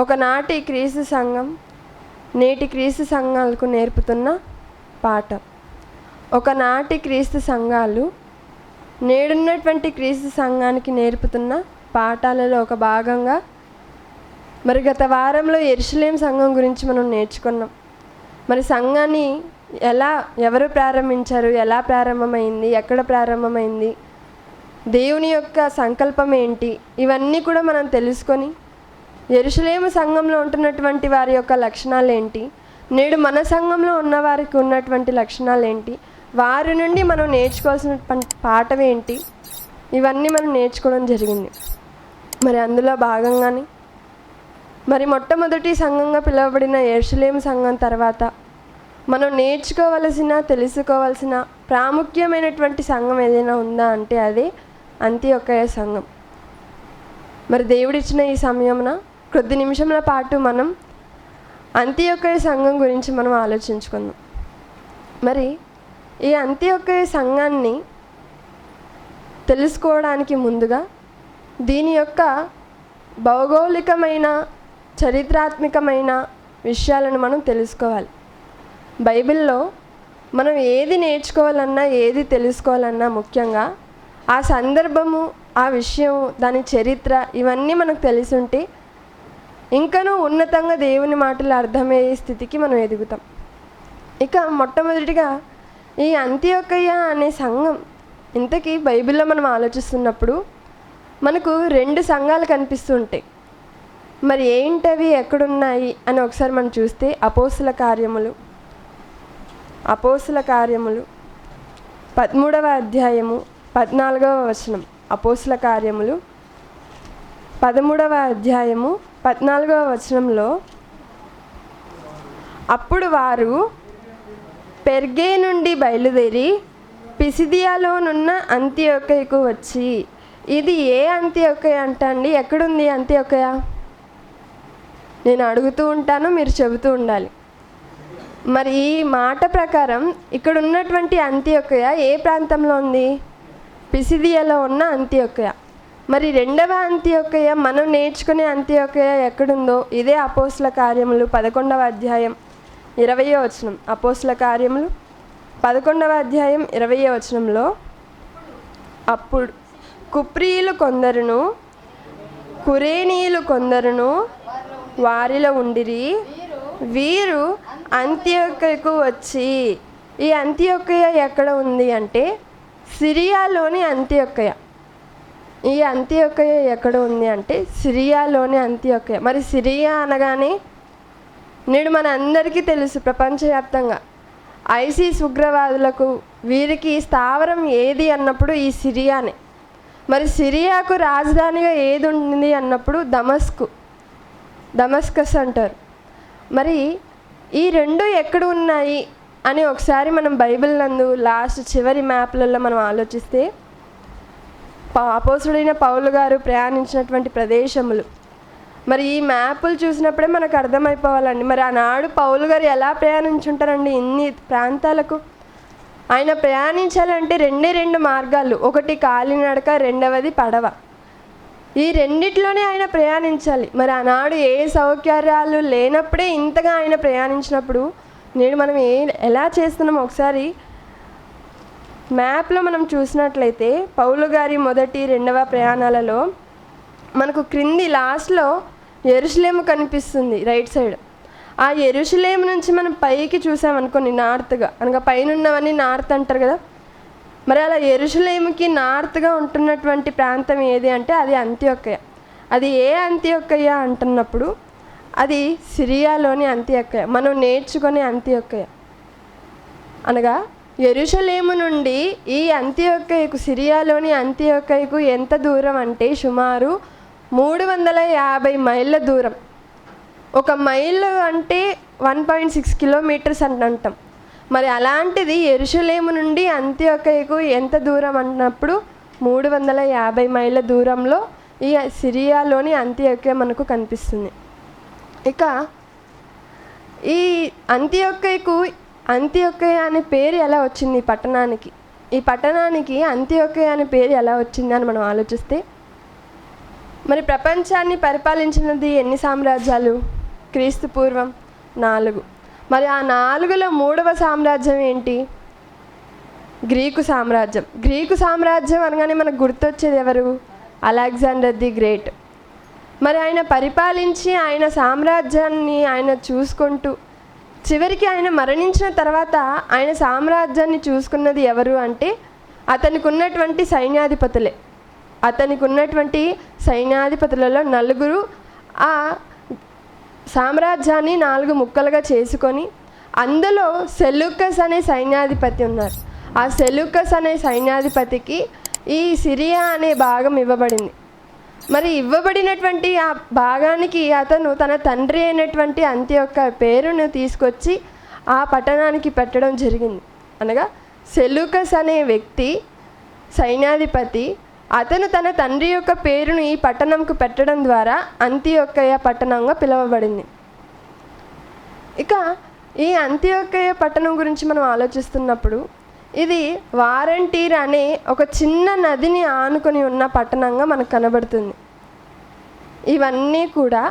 ఒకనాటి క్రీస్తు సంఘం నేటి క్రీస్తు సంఘాలకు నేర్పుతున్న పాఠం. ఒకనాటి క్రీస్తు సంఘాలు నేడున్నటువంటి క్రీస్తు సంఘానికి నేర్పుతున్న పాఠాలలో ఒక భాగంగా మరి గత వారంలో యెరూషలేము సంఘం గురించి మనం నేర్చుకున్నాం. మరి సంఘాన్ని ఎవరు ప్రారంభించారు, ఎలా ప్రారంభమైంది, ఎక్కడ ప్రారంభమైంది, దేవుని యొక్క సంకల్పం ఏంటి, ఇవన్నీ కూడా మనం తెలుసుకొని యెరూషలేము సంఘంలో ఉంటున్నటువంటి వారి యొక్క లక్షణాలు ఏంటి, నేడు మన సంఘంలో ఉన్న వారికి ఉన్నటువంటి లక్షణాలు ఏంటి, వారి నుండి మనం నేర్చుకోవాల్సిన పాఠం ఏంటి, ఇవన్నీ మనం నేర్చుకోవడం జరిగింది. మరి అందులో భాగంగానే మరి మొట్టమొదటి సంఘంగా పిలువబడిన యెరూషలేము సంఘం తర్వాత మనం నేర్చుకోవలసిన, తెలుసుకోవాల్సిన ప్రాముఖ్యమైనటువంటి సంఘం ఏదైనా ఉందా అంటే అదే అంతియొక్కయ సంఘం. మరి దేవుడిచ్చిన ఈ సమయమున కొద్ది నిమిషముల పాటు మనం అంతియొక్కయ సంఘం గురించి మనం ఆలోచించుకుందాం. మరి ఈ అంతియొక్కయ సంఘాన్ని తెలుసుకోవడానికి ముందుగా దీని యొక్క భౌగోళికమైన, చరిత్రాత్మకమైన విషయాలను మనం తెలుసుకోవాలి. బైబిల్లో మనం ఏది నేర్చుకోవాలన్నా, ఏది తెలుసుకోవాలన్నా ముఖ్యంగా ఆ సందర్భము, ఆ విషయం, దాని చరిత్ర ఇవన్నీ మనకు తెలిసి ఉంటే ఇంకనూ ఉన్నతంగా దేవుని మాటలు అర్థమయ్యే స్థితికి మనం ఎదుగుతాం. ఇక మొట్టమొదటిగా ఈ అంతియొక్కయ అనే సంఘం, ఇంతకీ బైబిల్లో మనం ఆలోచిస్తున్నప్పుడు మనకు 2 సంఘాలు కనిపిస్తూ ఉంటాయి. మరి ఏంటవి, ఎక్కడున్నాయి అని ఒకసారి మనం చూస్తే అపోస్తుల కార్యములు 13వ అధ్యాయము 14వ వచనం. అపోస్తుల కార్యములు 13వ అధ్యాయము 14వ వచనంలో, అప్పుడు వారు పెర్గే నుండి బయలుదేరి పిసిదియాలోనున్న అంతియొక్కయకు వచ్చి, ఇది ఏ అంతియొక్కయ అంటండి, ఎక్కడుంది అంతియొక్కయ? నేను అడుగుతూ ఉంటాను, మీరు చెబుతూ ఉండాలి. మరి ఈ మాట ప్రకారం ఇక్కడ ఉన్నటువంటి అంతియొక్కయ ఏ ప్రాంతంలో ఉంది? పిసిదియాలో ఉన్న అంతియొక్కయ. మరి 2వ అంతియొక్కయ, మనం నేర్చుకునే అంతియొక్కయ ఎక్కడుందో ఇదే అపోస్తుల కార్యములు 11వ అధ్యాయం 20వ వచనం. అపోస్తుల కార్యములు 11వ అధ్యాయం 20వ వచనంలో, అప్పుడు కుప్రీయులు కొందరును కురేనీయులు కొందరును వారిలో ఉండిరి. వీరు అంతియొక్కయకు వచ్చి, ఈ అంతియొక్కయ ఎక్కడ ఉంది అంటే సిరియాలోని అంతియొక్కయ. ఈ అంతియొక్కయ ఎక్కడ ఉంది అంటే సిరియాలోని అంతియొక్కయ. మరి సిరియా అనగానే నేడు మన అందరికీ తెలుసు, ప్రపంచవ్యాప్తంగా ఐసిస్ ఉగ్రవాదులకు వీరికి స్థావరం ఏది అన్నప్పుడు ఈ సిరియానే. మరి సిరియాకు రాజధానిగా ఏది ఉంది అన్నప్పుడు దమస్కస్ అంటారు. మరి ఈ 2 ఎక్కడ ఉన్నాయి అని ఒకసారి మనం బైబిల్ నందు చివరి మ్యాప్లలో మనం ఆలోచిస్తే, అపోస్తుడైన పౌలు గారు ప్రయాణించినటువంటి ప్రదేశములు, మరి ఈ మ్యాపులు చూసినప్పుడే మనకు అర్థమైపోవాలండి. మరి ఆనాడు పౌలు గారు ఎలా ప్రయాణించుంటారండి ఇన్ని ప్రాంతాలకు? ఆయన ప్రయాణించాలంటే 2 మార్గాలు, ఒకటి కాలినడక, 2వది పడవ. ఈ రెండిట్లోనే ఆయన ప్రయాణించాలి. మరి ఆనాడు ఏ సౌకర్యాలు లేనప్పుడే ఇంతగా ఆయన ప్రయాణించినప్పుడు నేడు మనం ఎలా చేస్తున్నాం ఒకసారి మ్యాప్లో మనం చూసినట్లయితే, పౌలు గారి మొదటి, 2వ ప్రయాణాలలో మనకు క్రింది లాస్ట్లో యెరూషలేము కనిపిస్తుంది రైట్ సైడ్. ఆ యెరూషలేము నుంచి మనం పైకి చూసామనుకోండి, నార్త్గా, అనగా పైన ఉన్నవన్నీ నార్త్ అంటారు కదా. మరి అలా యెరూషలేముకి నార్త్గా ఉంటున్నటువంటి ప్రాంతం ఏది అంటే అది అంతియొక్కయ. అది ఏ అంతియొక్కయ అంటున్నప్పుడు అది సిరియాలోని అంతియొక్కయ, మనం నేర్చుకునే అంతియొక్కయ. అనగా యెరూషలేము నుండి ఈ అంతియొక్కయకు, సిరియాలోని అంతియొక్కయకు ఎంత దూరం అంటే సుమారు 350 మైళ్ళ దూరం. 1 మైలు అంటే 1.6 కిలోమీటర్స్ అని అంటాం. మరి అలాంటిది యెరూషలేము నుండి అంతియొక్కయకు ఎంత దూరం అన్నప్పుడు 350 మైళ్ళ దూరంలో ఈ సిరియాలోని అంతియొక్కయ మనకు కనిపిస్తుంది. ఇక ఈ అంతియొక్కయ అనే పేరు ఎలా వచ్చింది ఈ పట్టణానికి అంతియొక్కయ అనే పేరు ఎలా వచ్చింది అని మనం ఆలోచిస్తే, మరి ప్రపంచాన్ని పరిపాలించినది ఎన్ని సామ్రాజ్యాలు? క్రీస్తు పూర్వం 4. మరి ఆ 4లో 3వ సామ్రాజ్యం ఏంటి? గ్రీకు సామ్రాజ్యం. గ్రీకు సామ్రాజ్యం అనగానే మనకు గుర్తొచ్చేది ఎవరు? Alexander the great. మరి ఆయన పరిపాలించి ఆయన సామ్రాజ్యాన్ని ఆయన చూసుకుంటూ చివరికి ఆయన మరణించిన తర్వాత ఆయన సామ్రాజ్యాన్ని చూసుకున్నది ఎవరు అంటే అతనికి ఉన్నటువంటి సైన్యాధిపతులే. అతనికి ఉన్నటువంటి సైన్యాధిపతులలో 4 ఆ సామ్రాజ్యాన్ని 4 ముక్కలుగా చేసుకొని అందులో సెలూకస్ అనే సైన్యాధిపతి ఉన్నారు. ఆ సెలూకస్ అనే సైన్యాధిపతికి ఈ సిరియా అనే భాగం ఇవ్వబడింది. మరి ఇవ్వబడినటువంటి ఆ భాగానికి అతను తన తండ్రి అయినటువంటి అంత్యోక పేరును తీసుకొచ్చి ఆ పట్టణానికి పెట్టడం జరిగింది. అనగా సెలూకస్ అనే వ్యక్తి సైన్యాధిపతి అతను తన తండ్రి యొక్క పేరును ఈ పట్టణంకు పెట్టడం ద్వారా అంత్యోకయ పట్టణంగా పిలువబడింది. ఇక ఈ అంత్యోకయ పట్టణం గురించి మనం ఆలోచిస్తున్నప్పుడు ఇది వారంటీర్ అనే ఒక చిన్న నదిని ఆనుకొని ఉన్న పట్టణంగా మనకు కనబడుతుంది. ఇవన్నీ కూడా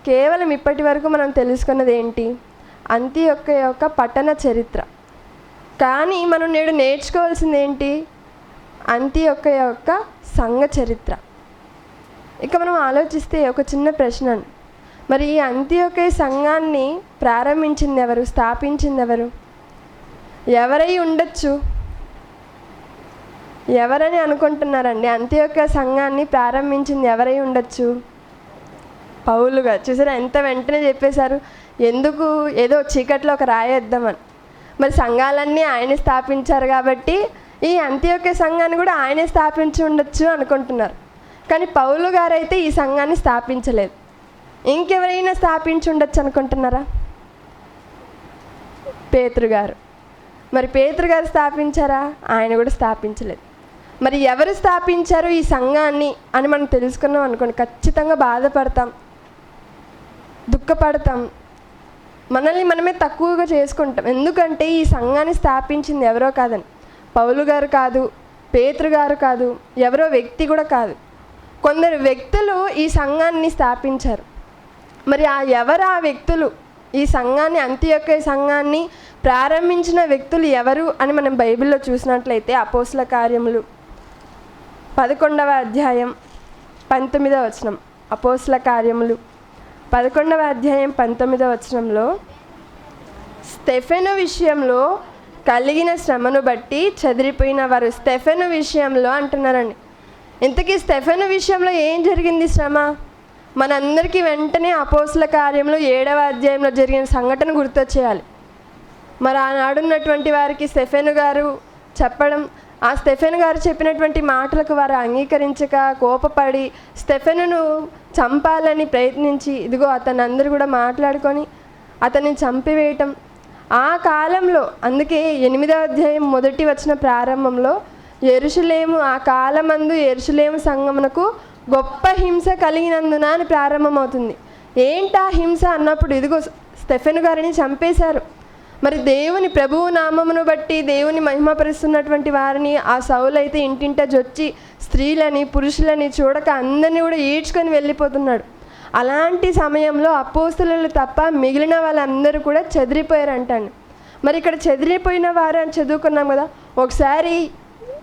కేవలం ఇప్పటి వరకు మనం తెలుసుకున్నది ఏంటి? అంత్యోకయ యొక్క పట్టణ చరిత్ర. కానీ మనం నేడు నేర్చుకోవాల్సింది ఏంటి? అంత్యోకయ యొక్క సంఘ చరిత్ర. ఇక మనం ఆలోచిస్తే ఒక చిన్న ప్రశ్న, మరి ఈ అంత్యోకయ సంఘాన్ని ప్రారంభించింది ఎవరు? స్థాపించింది ఎవరు? ఎవరై ఉండొచ్చు? ఎవరని అనుకుంటున్నారండి? అంత్యోకయ సంఘాన్ని ప్రారంభించింది ఎవరై ఉండొచ్చు? పౌలు గారు. చూసారా ఎంత వెంటనే చెప్పేశారు? ఎందుకు ఏదో చీకట్లో ఒక రాయేద్దామని. మరి సంఘాలన్నీ ఆయనే స్థాపించారు కాబట్టి ఈ అంత్యోకయ సంఘాన్ని కూడా ఆయనే స్థాపించి ఉండొచ్చు అనుకుంటున్నారు. కానీ పౌలు గారు అయితే ఈ సంఘాన్ని స్థాపించలేదు. ఇంకెవరైనా స్థాపించి ఉండొచ్చు అనుకుంటున్నారా? పేతురు గారు. మరి పేతురు గారు స్థాపించారా? ఆయన కూడా స్థాపించలేదు. మరి ఎవరు స్థాపించారు ఈ సంఘాన్ని అని మనం తెలుసుకున్నాం అనుకోండి, ఖచ్చితంగా బాధపడతాం, దుఃఖపడతాం, మనల్ని మనమే తక్కువగా చేసుకుంటాం. ఎందుకంటే ఈ సంఘాన్ని స్థాపించింది ఎవరో కాదని. పౌలు గారు కాదు, పేతురు గారు కాదు, ఎవరో వ్యక్తి కూడా కాదు, కొందరు వ్యక్తులు ఈ సంఘాన్ని స్థాపించారు. మరి ఎవరు ఆ వ్యక్తులు? ఈ సంఘాన్ని అంత్యోకయ సంఘాన్ని ప్రారంభించిన వ్యక్తులు ఎవరు అని మనం బైబిల్లో చూసినట్లయితే అపోస్తల కార్యములు 11వ అధ్యాయం 19వ వచనం. అపోస్తల కార్యములు 11వ అధ్యాయం 19వ వచనంలో స్టెఫెను విషయంలో కలిగిన శ్రమను బట్టి చెదిరిపోయిన వారు. స్టెఫెను విషయంలో అంటున్నారండి. ఇంతకీ స్టెఫెను విషయంలో ఏం జరిగింది శ్రమ? మనందరికీ వెంటనే అపోస్తల కార్యంలో 7వ అధ్యాయంలో జరిగిన సంఘటన గుర్తొచ్చేయాలి. మరి ఆనాడున్నటువంటి వారికి స్టెఫెను గారు చెప్పడం, ఆ స్టెఫెను గారు చెప్పినటువంటి మాటలకు వారు అంగీకరించక కోపపడి స్టెఫెనును చంపాలని ప్రయత్నించి ఇదిగో అతను అందరూ కూడా మాట్లాడుకొని అతన్ని చంపివేయటం. ఆ కాలంలో అందుకే 8వ అధ్యాయం 1వ వచనం ప్రారంభంలో యెరూషలేము ఆ కాలమందు యెరూషలేము సంఘమునకు గొప్ప హింస కలిగినందున అని ప్రారంభమవుతుంది. ఏంటా హింస అన్నప్పుడు ఇదిగో స్టెఫెను గారిని చంపేశారు. మరి దేవుని ప్రభువు నామమును బట్టి దేవుని మహిమపరుస్తున్నటువంటి వారిని ఆ సౌలు అయితే ఇంటింట జొచ్చి స్త్రీలని పురుషులని చూడక అందరినీ కూడా ఈడ్చుకొని వెళ్ళిపోతున్నాడు. అలాంటి సమయంలో అపోస్తలులు తప్ప మిగిలిన వాళ్ళందరూ కూడా చెదిరిపోయారంటండి. మరి ఇక్కడ చెదిరిపోయిన వారు అని చదువుకున్నాం కదా, ఒకసారి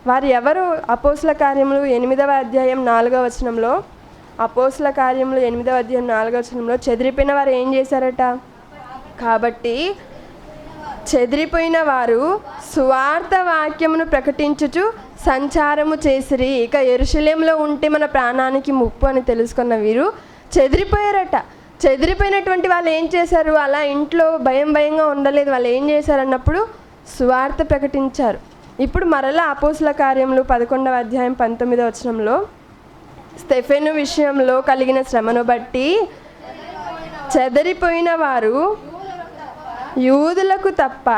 వారు ఎవరు? అపోస్తల కార్యములు 8వ అధ్యాయం 4వ వచనంలో, అపోస్తల కార్యములు 8వ అధ్యాయం 4వ వచనంలో చెదిరిపోయిన వారు ఏం చేశారట? కాబట్టి చెదిరిపోయిన వారు సువార్త వాక్యమును ప్రకటించుచు సంచారము చేసిరి. ఇక యెరూషలేములో ఉంటే మన ప్రాణానికి ముప్పు అని తెలుసుకున్న వీరు చెదిరిపోయారట. చెదిరిపోయినటువంటి వాళ్ళు ఏం చేశారు? అలా ఇంట్లో భయంగా ఉండలేదు. వాళ్ళు ఏం చేశారన్నప్పుడు సువార్త ప్రకటించారు. ఇప్పుడు మరలా అపోస్తల కార్యములు 11వ అధ్యాయం 19వ వచనంలో స్టెఫెను విషయంలో కలిగిన శ్రమను బట్టి చెదిరిపోయిన వారు యూదులకు తప్ప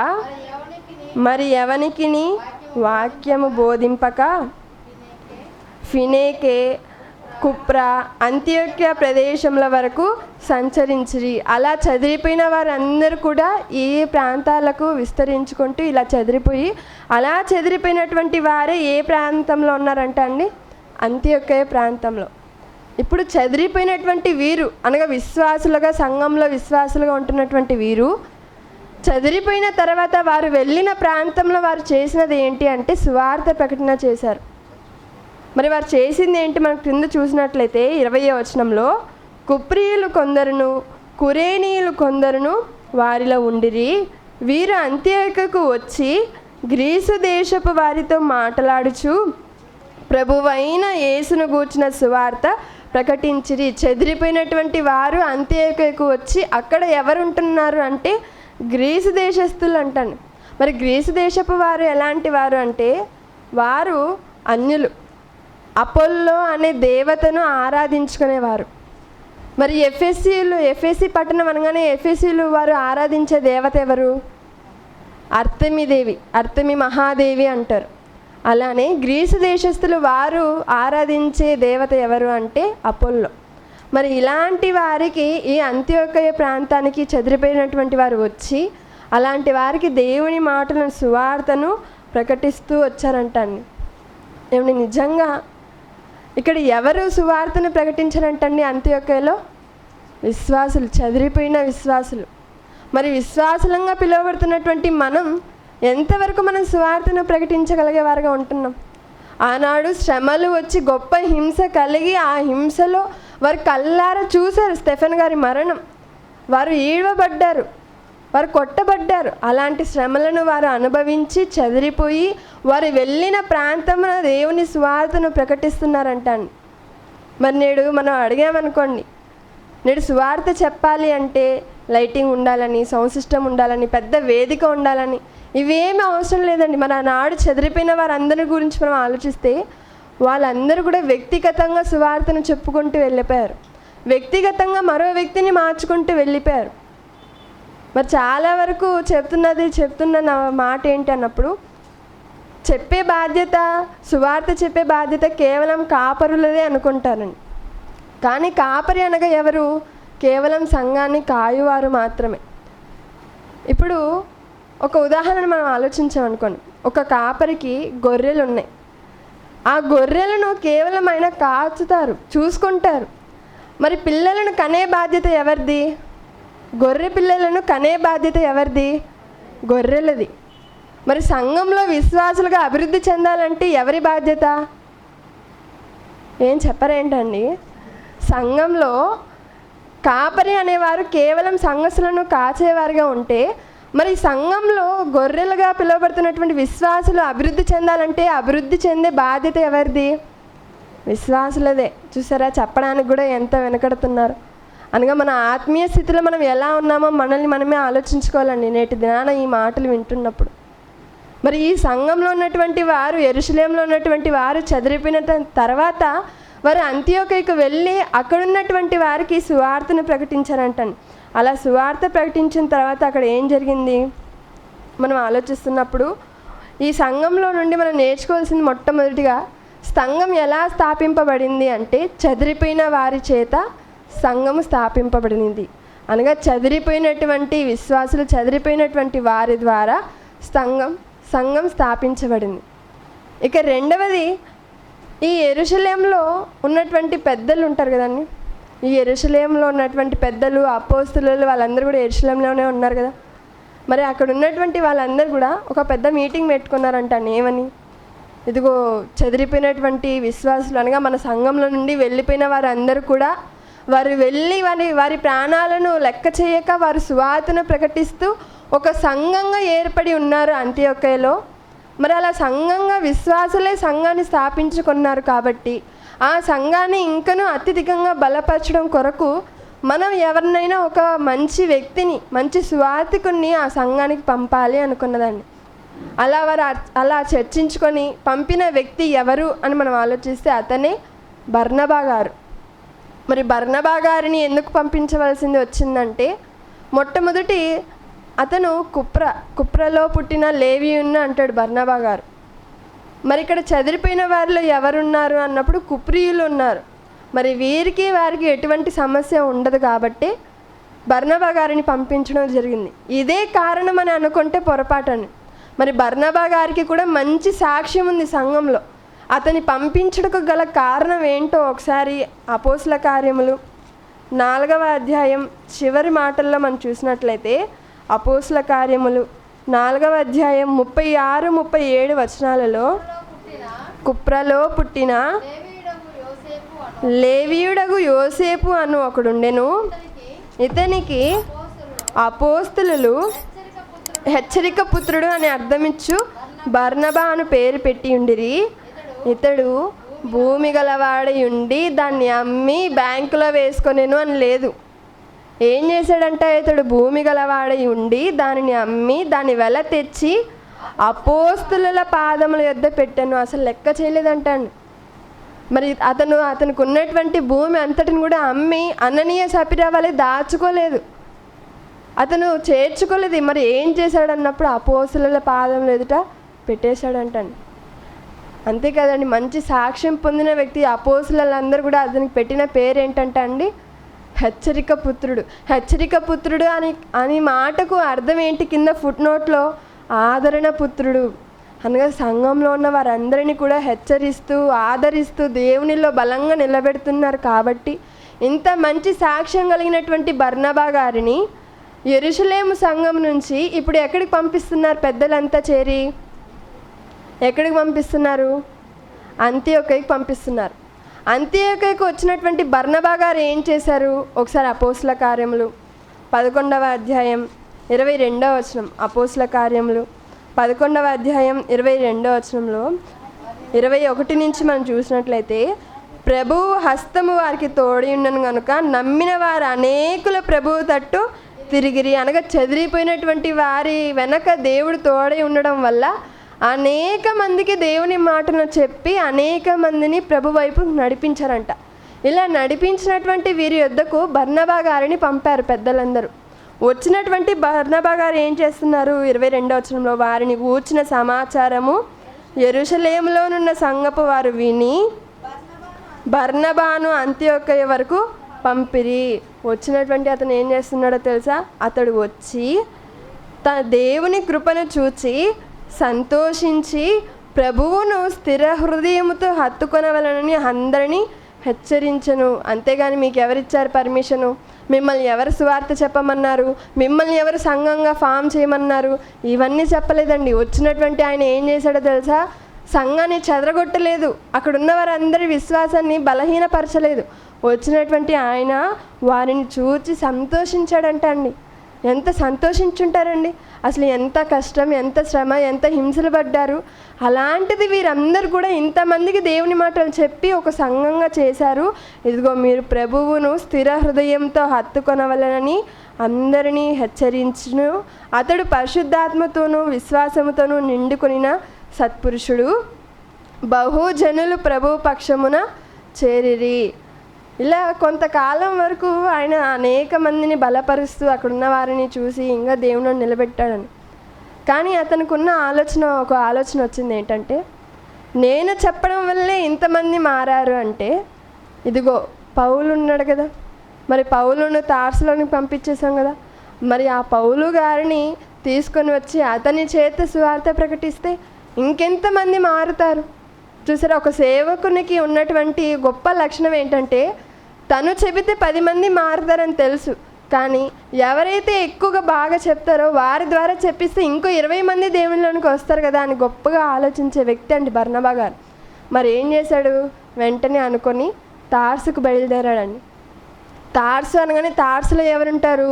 మరి ఎవనికిని వాక్యము బోధింపక ఫినేకే కుప్ర అంత్యోక్య ప్రదేశముల వరకు సంచరించిరి. అలా చెదిరిపోయిన వారందరూ కూడా ఈ ప్రాంతాలకు విస్తరించుకుంటూ ఇలా చెదిరిపోయి, అలా చెదిరిపోయినటువంటి వారే ఏ ప్రాంతంలో ఉన్నారంట అండి? అంత్యోక్య ప్రాంతంలో. ఇప్పుడు చెదిరిపోయినటువంటి వీరు అనగా విశ్వాసులుగా, సంఘంలో విశ్వాసులుగా ఉంటున్నటువంటి వీరు చెదిరిపోయిన తర్వాత వారు వెళ్ళిన ప్రాంతంలో వారు చేసినది ఏంటి అంటే సువార్త ప్రకటన చేశారు. మరి వారు చేసింది ఏంటి? మనం క్రింద చూసినట్లయితే 20వ వచనంలో, కుప్రీయులు కొందరును కురేనీయులు కొందరును వారిలో ఉండిరి. వీరు అంత్యోక్యకు వచ్చి గ్రీసు దేశపు వారితో మాట్లాడుచు ప్రభువైన యేసును గూర్చిన సువార్త ప్రకటించిరి. చెదిరిపోయినటువంటి వారు అంత్యోక్యకు వచ్చి అక్కడ ఎవరు ఉంటున్నారు అంటే గ్రీసు దేశస్తులు అంటాను. మరి గ్రీసు దేశపు వారు ఎలాంటి వారు అంటే వారు అన్యులు, అపోల్లో అనే దేవతను ఆరాధించుకునేవారు. మరి ఎఫెసీ పట్టణం అనగానే ఎఫెసీలు వారు ఆరాధించే దేవత ఎవరు? అర్తమి మహాదేవి అంటారు. అలానే గ్రీసు దేశస్తులు వారు ఆరాధించే దేవత ఎవరు అంటే అపోల్లో. మరి ఇలాంటి వారికి ఈ అంత్యోక్య ప్రాంతానికి చెదిరిపోయినటువంటి వారు వచ్చి అలాంటి వారికి దేవుని మాటలను, సువార్తను ప్రకటిస్తూ వచ్చారంటండి. ఏమని నిజంగా ఇక్కడ ఎవరు సువార్తను ప్రకటించారంటండి? అంత్యోక్యలో విశ్వాసులు, చెదిరిపోయిన విశ్వాసులు. మరి విశ్వాసులంగా పిలువబడుతున్నటువంటి మనం ఎంతవరకు మనం సువార్తను ప్రకటించగలిగే వారుగా ఉంటున్నాం? ఆనాడు శ్రమలు వచ్చి గొప్ప హింస కలిగి ఆ హింసలో వారు కళ్ళారా చూశారు స్టెఫెన్ గారి మరణం. వారు ఈడవబడ్డారు, వారు కొట్టబడ్డారు. అలాంటి శ్రమలను వారు అనుభవించి చెదిరిపోయి వారు వెళ్ళిన ప్రాంతంలో దేవుని సువార్తను ప్రకటిస్తున్నారంటాను. మరి నేడు మనం అడిగామనుకోండి, నేడు సువార్త చెప్పాలి అంటే లైటింగ్ ఉండాలని, సౌండ్ సిస్టమ్ ఉండాలని, పెద్ద వేదిక ఉండాలని, ఇవేమీ అవసరం లేదండి. మన నాడు చెదిరిపోయిన వారందరి గురించి మనం ఆలోచిస్తే వాళ్ళందరూ కూడా వ్యక్తిగతంగా సువార్తను చెప్పుకుంటూ వెళ్ళిపోయారు. వ్యక్తిగతంగా మరో వ్యక్తిని మార్చుకుంటూ వెళ్ళిపోయారు. మరి చాలా వరకు చెప్తున్న మాట ఏంటి అన్నప్పుడు, చెప్పే బాధ్యత, సువార్త చెప్పే బాధ్యత కేవలం కాపరులదే అనుకుంటారండి. కానీ కాపరి అనగా ఎవరు? కేవలం సంఘాన్ని కాయువారు మాత్రమే. ఇప్పుడు ఒక ఉదాహరణ మనం ఆలోచించామనుకోండి. ఒక కాపరికి గొర్రెలు ఉన్నాయి. ఆ గొర్రెలను కేవలం ఆయన కాచుతారు, చూసుకుంటారు. మరి పిల్లలను కనే బాధ్యత ఎవరిది? గొర్రె పిల్లలను కనే బాధ్యత ఎవరిది? గొర్రెలది. మరి సంఘంలో విశ్వాసులుగా అభివృద్ధి చెందాలంటే ఎవరి బాధ్యత? ఏం చెప్పరేంటండి? సంఘంలో కాపరి అనేవారు కేవలం సంఘస్థులను కాచేవారుగా ఉంటే, మరి సంఘంలో గొర్రెలుగా పిలువబడుతున్నటువంటి విశ్వాసులు అభివృద్ధి చెందాలంటే అభివృద్ధి చెందే బాధ్యత ఎవరిది? విశ్వాసులదే. చూసారా, చెప్పడానికి కూడా ఎంత వెనకడుతున్నారు. అనగా మన ఆత్మీయ స్థితిలో మనం ఎలా ఉన్నామో మనల్ని మనమే ఆలోచించుకోవాలండి నేటి దినాన ఈ మాటలు వింటున్నప్పుడు. మరి ఈ సంఘంలో ఉన్నటువంటి వారు, యెరూషలేములో ఉన్నటువంటి వారు చెదిరిపోయిన తర్వాత వారు అంత్యోక్యకు వెళ్ళి అక్కడున్నటువంటి వారికి సువార్తను ప్రకటించారంటాను. అలా సువార్త ప్రకటించిన తర్వాత అక్కడ ఏం జరిగింది మనం ఆలోచిస్తున్నప్పుడు, ఈ సంఘంలో నుండి మనం నేర్చుకోవాల్సింది మొట్టమొదటిగా సంఘం ఎలా స్థాపింపబడింది అంటే చెదిరిపోయిన వారి చేత సంఘము స్థాపింపబడింది. అనగా చెదిరిపోయినటువంటి విశ్వాసులు, చెదిరిపోయినటువంటి వారి ద్వారా సంఘం స్థాపించబడింది. ఇక రెండవది, ఈ యెరూషలేములో ఉన్నటువంటి పెద్దలు ఉంటారు కదండి. ఈ యెరూషలేములో ఉన్నటువంటి పెద్దలు, అపోస్తలులు వాళ్ళందరూ కూడా యెరూషలేములోనే ఉన్నారు కదా. మరి అక్కడ ఉన్నటువంటి వాళ్ళందరూ కూడా ఒక పెద్ద మీటింగ్ పెట్టుకున్నారంటాను. ఏమని? ఇదిగో చెదిరిపోయినటువంటి విశ్వాసులు అనగా మన సంఘంలో నుండి వెళ్ళిపోయిన వారందరూ కూడా వారు వెళ్ళి వారి ప్రాణాలను లెక్క చేయక వారు సువార్తను ప్రకటిస్తూ ఒక సంఘంగా ఏర్పడి ఉన్నారు అంత్యోక్యలో. మరి అలా సంఘంగా విశ్వాసులే సంఘాన్ని స్థాపించుకున్నారు కాబట్టి ఆ సంఘాన్ని ఇంకనూ అత్యధికంగా బలపరచడం కొరకు మనం ఎవరినైనా ఒక మంచి వ్యక్తిని, మంచి సువార్తికుని ఆ సంఘానికి పంపాలి అనుకున్నదండి. అలా చర్చించుకొని పంపిన వ్యక్తి ఎవరు అని మనం ఆలోచిస్తే అతనే బర్నబా గారు. మరి బర్నబా గారిని ఎందుకు పంపించవలసింది వచ్చిందంటే, మొట్టమొదటి అతను కుప్రలో పుట్టిన లేవీయుని అంటాడు బర్నబా గారు. మరి ఇక్కడ చెదిరిపోయిన వారిలో ఎవరున్నారు అన్నప్పుడు కుప్రీయులు ఉన్నారు. మరి వారికి ఎటువంటి సమస్య ఉండదు కాబట్టి బర్నబా గారిని పంపించడం జరిగింది. ఇదే కారణం అని అనుకుంటే పొరపాటని. మరి బర్నబా గారికి కూడా మంచి సాక్ష్యం ఉంది సంఘంలో. అతని పంపించుటకు గల కారణం ఏంటో ఒకసారి అపోస్తల కార్యములు 4వ అధ్యాయం చివరి మాటల్లో మనం చూసినట్లయితే, అపోస్తల కార్యములు 4వ అధ్యాయం 36, 37 వచనాలలో, కుప్రలో పుట్టిన లేవీయుడగు యోసేపు అను ఒకడుండెను. ఇతనికి అపోస్తలులు హెచ్చరిక పుత్రుడు అని అర్థమిచ్చు బర్నబా అను పేరు పెట్టి ఉండిరి. ఇతడు భూమి గలవాడై ఉండి దాన్ని అమ్మి బ్యాంకులో వేసుకొనేను అని లేదు. ఏం చేశాడంట? ఇతడు భూమి గలవాడై ఉండి దానిని అమ్మి దాని వెల తెచ్చి అపోస్తలుల పాదముల యొద్ద పెట్టాను. అసలు లెక్క చేయలేదంటాను. మరి అతనికి ఉన్నటువంటి భూమి అంతటిని కూడా అమ్మి అననీయ సపిరా వలె దాచుకోలేదు, అతను చేర్చుకోలేదు. మరి ఏం చేశాడన్నప్పుడు అపోస్తలుల పాదముల ఎదుట పెట్టేశాడంటాను. అంతే కదండి, మంచి సాక్ష్యం పొందిన వ్యక్తి. అపోస్తలులందరూ కూడా అతనికి పెట్టిన పేరు ఏంటంటే అండి, హెచ్చరిక పుత్రుడు. హెచ్చరిక పుత్రుడు అని మాటకు అర్థం ఏంటి? కింద ఫుట్ నోట్లో ఆదరణ పుత్రుడు అనగా సంఘంలో ఉన్న వారందరినీ కూడా హెచ్చరిస్తూ ఆదరిస్తూ దేవునిలో బలంగా నిలబెడుతున్నారు. కాబట్టి ఇంత మంచి సాక్ష్యం కలిగినటువంటి బర్నబా గారిని యెరూషలేము సంఘం నుంచి ఇప్పుడు ఎక్కడికి పంపిస్తున్నారు? పెద్దలంతా చేరి ఎక్కడికి పంపిస్తున్నారు? అంతియోకయకి పంపిస్తున్నారు. అంతియోకయకు వచ్చినటువంటి బర్నబా గారు ఏం చేశారు? ఒకసారి అపోస్తల కార్యములు 11వ అధ్యాయం 22వ వచనం. అపోస్తల కార్యములు 11వ అధ్యాయం 22వ వచనంలో 21 నుంచి మనం చూసినట్లయితే, ప్రభువు హస్తము వారికి తోడి ఉండను కనుక నమ్మిన వారు అనేకుల ప్రభువు తట్టు తిరిగిరి. అనగా చెదిరిపోయినటువంటి వారి వెనక దేవుడు తోడై ఉండడం వల్ల అనేక మందికి దేవుని మాటను చెప్పి అనేక మందిని ప్రభు వైపు నడిపించారంట. ఇలా నడిపించినటువంటి వీరి యొద్దకు బర్నబా గారిని పంపారు పెద్దలందరూ. వచ్చినటువంటి బర్నబా గారు ఏం చేస్తున్నారు? 22వ వచనంలో, వారిని గూర్చిన సమాచారము యెరూషలేములోనున్న సంఘపు వారు విని బర్నబాను అంతియోకయ వరకు పంపిరి. వచ్చినటువంటి అతను ఏం చేస్తున్నాడో తెలుసా? అతడు వచ్చి తన దేవుని కృపను చూచి సంతోషించి ప్రభువును స్థిర హృదయముతో హత్తుకొనవలనని అందరినీ హెచ్చరించను. అంతేగాని మీకు ఎవరిచ్చారు పర్మిషను? మిమ్మల్ని ఎవరు సువార్త చెప్పమన్నారు? మిమ్మల్ని ఎవరు సంఘంగా ఫామ్ చేయమన్నారు? ఇవన్నీ చెప్పలేదండి. వచ్చినటువంటి ఆయన ఏం చేశాడో తెలుసా? సంఘాన్ని చెదరగొట్టలేదు, అక్కడున్న వారందరి విశ్వాసాన్ని బలహీనపరచలేదు. వచ్చినటువంటి ఆయన వారిని చూచి సంతోషించాడంట అండి. ఎంత సంతోషించుంటారండి! అసలు ఎంత కష్టం, ఎంత శ్రమ, ఎంత హింసలు పడ్డారు. అలాంటిది వీరందరూ కూడా ఇంతమందికి దేవుని మాటలు చెప్పి ఒక సంఘంగా చేశారు. ఇదిగో మీరు ప్రభువును స్థిర హృదయంతో హత్తుకొనవలనని అందరినీ హెచ్చరించును. అతడు పరిశుద్ధాత్మతోనూ విశ్వాసముతోనూ నిండుకొనిన సత్పురుషుడు. బహుజనులు ప్రభు పక్షమున చేరిరి. ఇలా కొంతకాలం వరకు ఆయన అనేక మందిని బలపరుస్తూ అక్కడున్న వారిని చూసి ఇంకా దేవుని నిలబెట్టాడని. కానీ అతనికి ఉన్న ఒక ఆలోచన వచ్చింది. ఏంటంటే, నేను చెప్పడం వల్లే ఇంతమంది మారారు అంటే, ఇదిగో పౌలు ఉన్నాడు కదా, మరి పౌలును తార్సులోనికి పంపించేశాం కదా, మరి ఆ పౌలు గారిని తీసుకొని వచ్చి అతని చేత సువార్త ప్రకటిస్తే ఇంకెంతమంది మారుతారు? చూసారా, ఒక సేవకునికి ఉన్నటువంటి గొప్ప లక్షణం ఏంటంటే, తను చెబితే 10 మంది మారుతారని తెలుసు, కానీ ఎవరైతే ఎక్కువగా బాగా చెప్తారో వారి ద్వారా చెప్పిస్తే ఇంకో 20 మంది దేవునిలోనికి వస్తారు కదా అని గొప్పగా ఆలోచించే వ్యక్తి అండి బర్నబా గారు. మరి ఏం చేశాడు? వెంటనే అనుకొని తార్సుకు బయలుదేరాడండి. తార్సు అనగానే తార్సులో ఎవరుంటారు?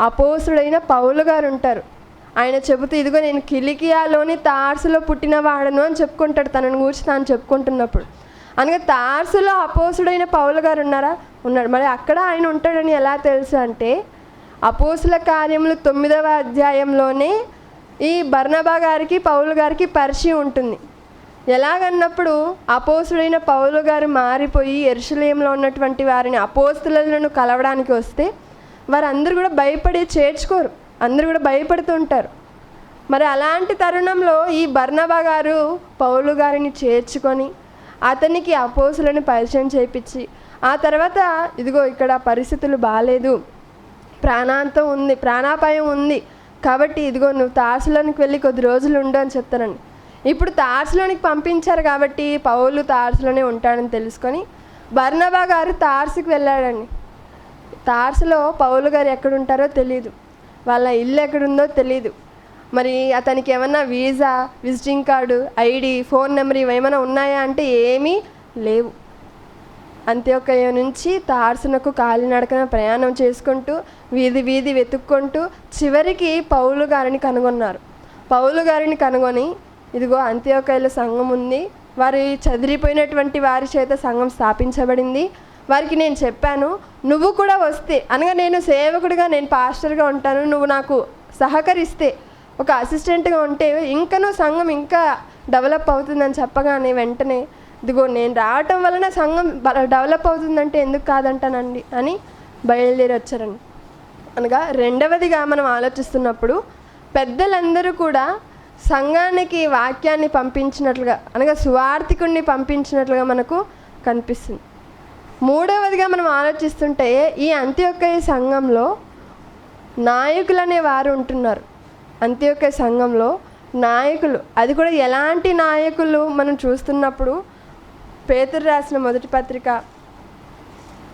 అపోస్తుడైన పౌలు గారు ఉంటారు. ఆయన చెబుతూ, ఇదిగో నేను కిలికియాలోని తార్సులో పుట్టిన వాడను అని చెప్పుకుంటాడు. తనను గురించి తాను చెప్పుకుంటున్నప్పుడు అనగా తార్సులో అపోస్తుడైన పౌలు గారు ఉన్నాడు. మరి అక్కడ ఆయన ఉంటాడని ఎలా తెలుసు అంటే, అపోస్తుల కార్యములు 9వ అధ్యాయంలోనే ఈ బర్నబా గారికి పౌలు గారికి పరిచయం ఉంటుంది. ఎలాగన్నప్పుడు అపోస్తుడైన పౌలు గారు మారిపోయి యెరూషలేములో ఉన్నటువంటి వారిని అపోస్తులను కలవడానికి వస్తే వారందరూ కూడా భయపడి చేర్చుకోరు, అందరూ కూడా భయపడుతూ ఉంటారు. మరి అలాంటి తరుణంలో ఈ బర్నబా గారు పౌలు గారిని చేర్చుకొని అతనికి అపోస్తులను పరిచయం చేయించి, ఆ తర్వాత ఇదిగో ఇక్కడ పరిస్థితులు బాగాలేదు, ప్రాణాంతం ఉంది, ప్రాణాపాయం ఉంది, కాబట్టి ఇదిగో నువ్వు తార్సులోనికి వెళ్ళి కొద్ది రోజులు ఉండు అని చెప్తానండి. ఇప్పుడు తార్సులోనికి పంపించారు కాబట్టి పౌలు తార్సులోనే ఉంటాడని తెలుసుకొని బర్నబా గారు తార్సుకి వెళ్ళాడండి. తార్సులో పౌలు గారు ఎక్కడుంటారో తెలియదు, వాళ్ళ ఇల్లు ఎక్కడుందో తెలియదు. మరి అతనికి ఏమన్నా visa, visiting card, ID, phone number ఇవేమైనా ఉన్నాయా అంటే ఏమీ లేవు. అంత్యోకయ నుంచి తార్సునకు కాలినడకన ప్రయాణం చేసుకుంటూ వీధి వీధి వెతుక్కుంటూ చివరికి పౌలు గారిని కనుగొన్నారు. పౌలు గారిని కనుగొని ఇదిగో అంత్యోకయలో సంఘం ఉంది, వారి చెదిరిపోయినటువంటి వారి చేత సంఘం స్థాపించబడింది, వారికి నేను చెప్పాను నువ్వు కూడా వస్తే అనగా నేను సేవకుడిగా నేను పాస్టర్గా ఉంటాను, నువ్వు నాకు సహకరిస్తే ఒక అసిస్టెంట్గా ఉంటే ఇంకనూ సంఘం ఇంకా డెవలప్ అవుతుందని చెప్పగానే వెంటనే ఇదిగో నేను రావటం వలన సంఘం డెవలప్ అవుతుందంటే ఎందుకు కాదంటానండి అని బయలుదేరి వచ్చారండి. అనగా రెండవదిగా మనం ఆలోచిస్తున్నప్పుడు పెద్దలందరూ కూడా సంఘానికి వాక్యాన్ని పంపించినట్లుగా అనగా సువార్థికుడిని పంపించినట్లుగా మనకు కనిపిస్తుంది. మూడవదిగా మనం ఆలోచిస్తుంటే ఈ అంత్యోకయ సంఘంలో నాయకులు అనే వారు ఉంటున్నారు. అంత్యోకయ సంఘంలో నాయకులు, అది కూడా ఎలాంటి నాయకులు మనం చూస్తున్నప్పుడు పేతురు రాసిన మొదటి పత్రిక,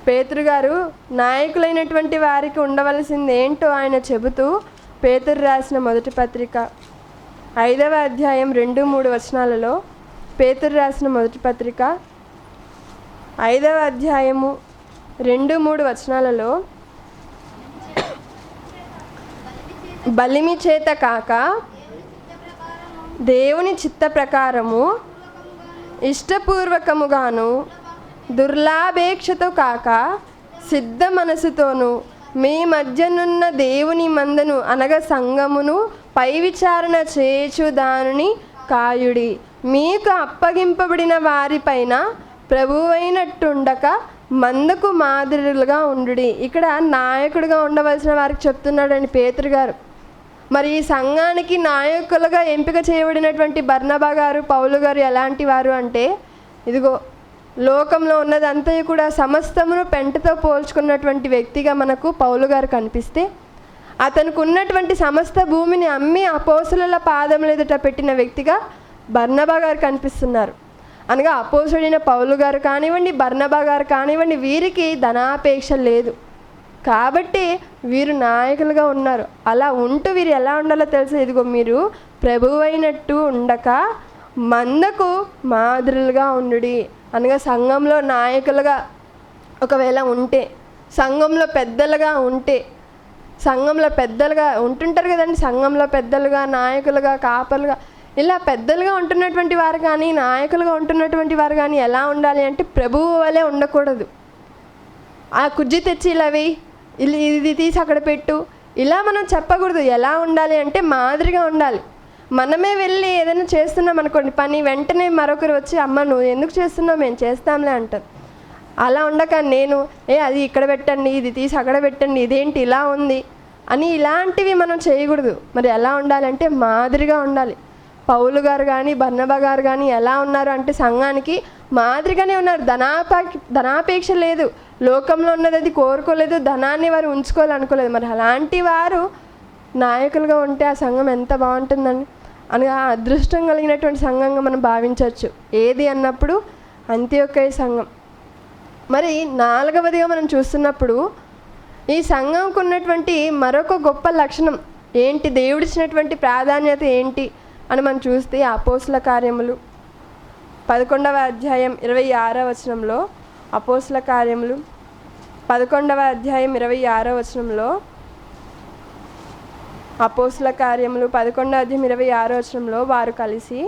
పేతురు గారు నాయకులైనటువంటి వారికి ఉండవలసింది ఏంటో ఆయన చెబుతూ పేతురు రాసిన మొదటి పత్రిక 5వ అధ్యాయం 2-3 వచనాలలో, పేతురు రాసిన మొదటి పత్రిక 5వ అధ్యాయము 2-3 వచనాలలో, బలిమి చేత కాక దేవుని చిత్త ప్రకారము ఇష్టపూర్వకముగాను దుర్లాభేక్షతో కాక సిద్ధ మనసుతోనూ మీ మధ్యనున్న దేవుని మందను అనగా సంఘమును పై విచారణ చేయుచు దానిని కాయుడి. మీకు అప్పగింపబడిన వారిపైన ప్రభువైనట్టుండక మందకు మాదిరిలుగా ఉండుడి. ఇక్కడ నాయకుడిగా ఉండవలసిన వారికి చెప్తున్నాడండి పేతురు గారు. మరి ఈ సంఘానికి నాయకులుగా ఎంపిక చేయబడినటువంటి బర్నబా గారు, పౌలు గారు ఎలాంటి వారు అంటే ఇదిగో లోకంలో ఉన్నదంతా కూడా సమస్తమును పెంటతో పోల్చుకున్నటువంటి వ్యక్తిగా మనకు పౌలు గారు కనిపిస్తే, అతనికి ఉన్నటువంటి సమస్త భూమిని అమ్మి అపోస్తలుల పాదముల ఎదుట పెట్టిన వ్యక్తిగా బర్నబా గారు కనిపిస్తున్నారు. అనగా అపోస్తలుడైన పౌలు గారు కానివ్వండి, బర్నబా గారు కానివ్వండి, వీరికి ధనాపేక్ష లేదు కాబట్టి వీరు నాయకులుగా ఉన్నారు. అలా ఉంటూ వీరు ఎలా ఉండాలో తెలుసు, ఇదిగో మీరు ప్రభువైనట్టు ఉండక మందకు మాదిరులుగా ఉండుడి. అనగా సంఘంలో నాయకులుగా ఒకవేళ ఉంటే, సంఘంలో పెద్దలుగా ఉంటే, సంఘంలో పెద్దలుగా ఉంటుంటారు కదండి, సంఘంలో పెద్దలుగా, నాయకులుగా, కాపలుగా, ఇలా పెద్దలుగా ఉంటున్నటువంటి వారు కానీ నాయకులుగా ఉంటున్నటువంటి వారు కానీ ఎలా ఉండాలి అంటే ప్రభువు వలె ఉండకూడదు. ఆ కుర్జీ తెచ్చి ఇలా వేయి, ఇది తీసి అక్కడ పెట్టు, ఇలా మనం చెప్పకూడదు. ఎలా ఉండాలి అంటే మాదిరిగా ఉండాలి. మనమే వెళ్ళి ఏదైనా చేస్తున్నాం అనుకోండి పని, వెంటనే మరొకరు వచ్చి అమ్మ నువ్వు ఎందుకు చేస్తున్నావు, మేము చేస్తాంలే అంటారు. అలా ఉండక నేను అది ఇక్కడ పెట్టండి, ఇది తీసి అక్కడ పెట్టండి, ఇదేంటి ఇలా ఉంది అని ఇలాంటివి మనం చేయకూడదు. మరి ఎలా ఉండాలంటే మాదిరిగా ఉండాలి. పౌలు గారు కానీ బర్నబా గారు కానీ ఎలా ఉన్నారు అంటే సంఘానికి మాదిరిగానే ఉన్నారు. ధనాపేక్ష లేదు, లోకంలో ఉన్నది అది కోరుకోలేదు, ధనాన్ని వారు ఉంచుకోవాలనుకోలేదు. మరి అలాంటి వారు నాయకులుగా ఉంటే ఆ సంఘం ఎంత బాగుంటుందండి. అనగా అదృష్టం కలిగినటువంటి సంఘంగా మనం భావించవచ్చు. ఏది అన్నప్పుడు అంత్యోకయ సంఘం. మరి నాలుగవదిగా మనం చూస్తున్నప్పుడు ఈ సంఘంకు ఉన్నటువంటి మరొక గొప్ప లక్షణం ఏంటి, దేవుడిచ్చినటువంటి ప్రాధాన్యత ఏంటి అని మనం చూస్తే అపోస్తల కార్యములు 11వ అధ్యాయం 26వ వచనంలో, అపోస్తల కార్యములు 11వ అధ్యాయం 26వ వచనంలో, అపోస్తల కార్యములు 11వ అధ్యాయం 26వ వచనంలో, వారు కలిసి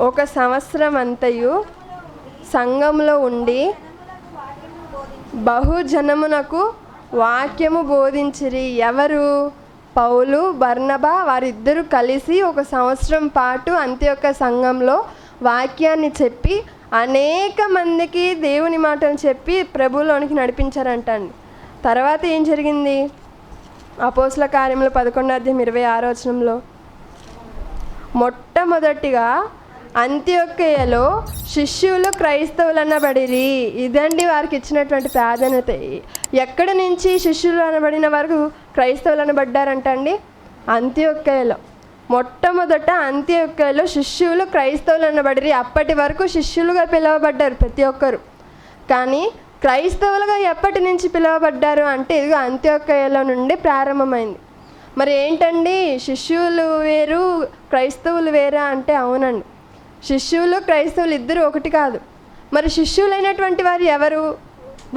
1 సంవత్సరం అంతయు సంఘంలో ఉండి బహుజనమునకు వాక్యము బోధించిరి. ఎవరు? పౌలు, బర్నబా, వారిద్దరూ కలిసి 1 సంవత్సరం పాటు అంత్యోక సంఘంలో వాక్యాన్ని చెప్పి అనేక మందికి దేవుని మాటలు చెప్పి ప్రభువులోనికి నడిపించారంటండి. తర్వాత ఏం జరిగింది? అపోస్తల కార్యములు 11వ అధ్యాయం 26వ వచనంలో, మొట్టమొదటిగా అంత్యోకయలో శిష్యులు క్రైస్తవులు అనబడిరి. ఇదండి వారికి ఇచ్చినటువంటి ప్రాధాన్యత. ఎక్కడి నుంచి శిష్యులు అనబడిన వరకు క్రైస్తవులు అనబడ్డారంట అండి? అంత్యోకయలో. మొట్టమొదట అంత్యొక్కలో శిష్యులు క్రైస్తవులు అనబడి అప్పటి వరకు శిష్యులుగా పిలువబడ్డారు ప్రతి ఒక్కరు. కానీ క్రైస్తవులుగా ఎప్పటి నుంచి పిలువబడ్డారు అంటే ఇదిగో అంత్యొక్కలో నుండి ప్రారంభమైంది. మరి ఏంటండి, శిష్యులు వేరు క్రైస్తవులు వేరా అంటే అవునండి, శిష్యులు క్రైస్తవులు ఇద్దరు ఒకటి కాదు. మరి శిష్యులైనటువంటి వారు ఎవరు,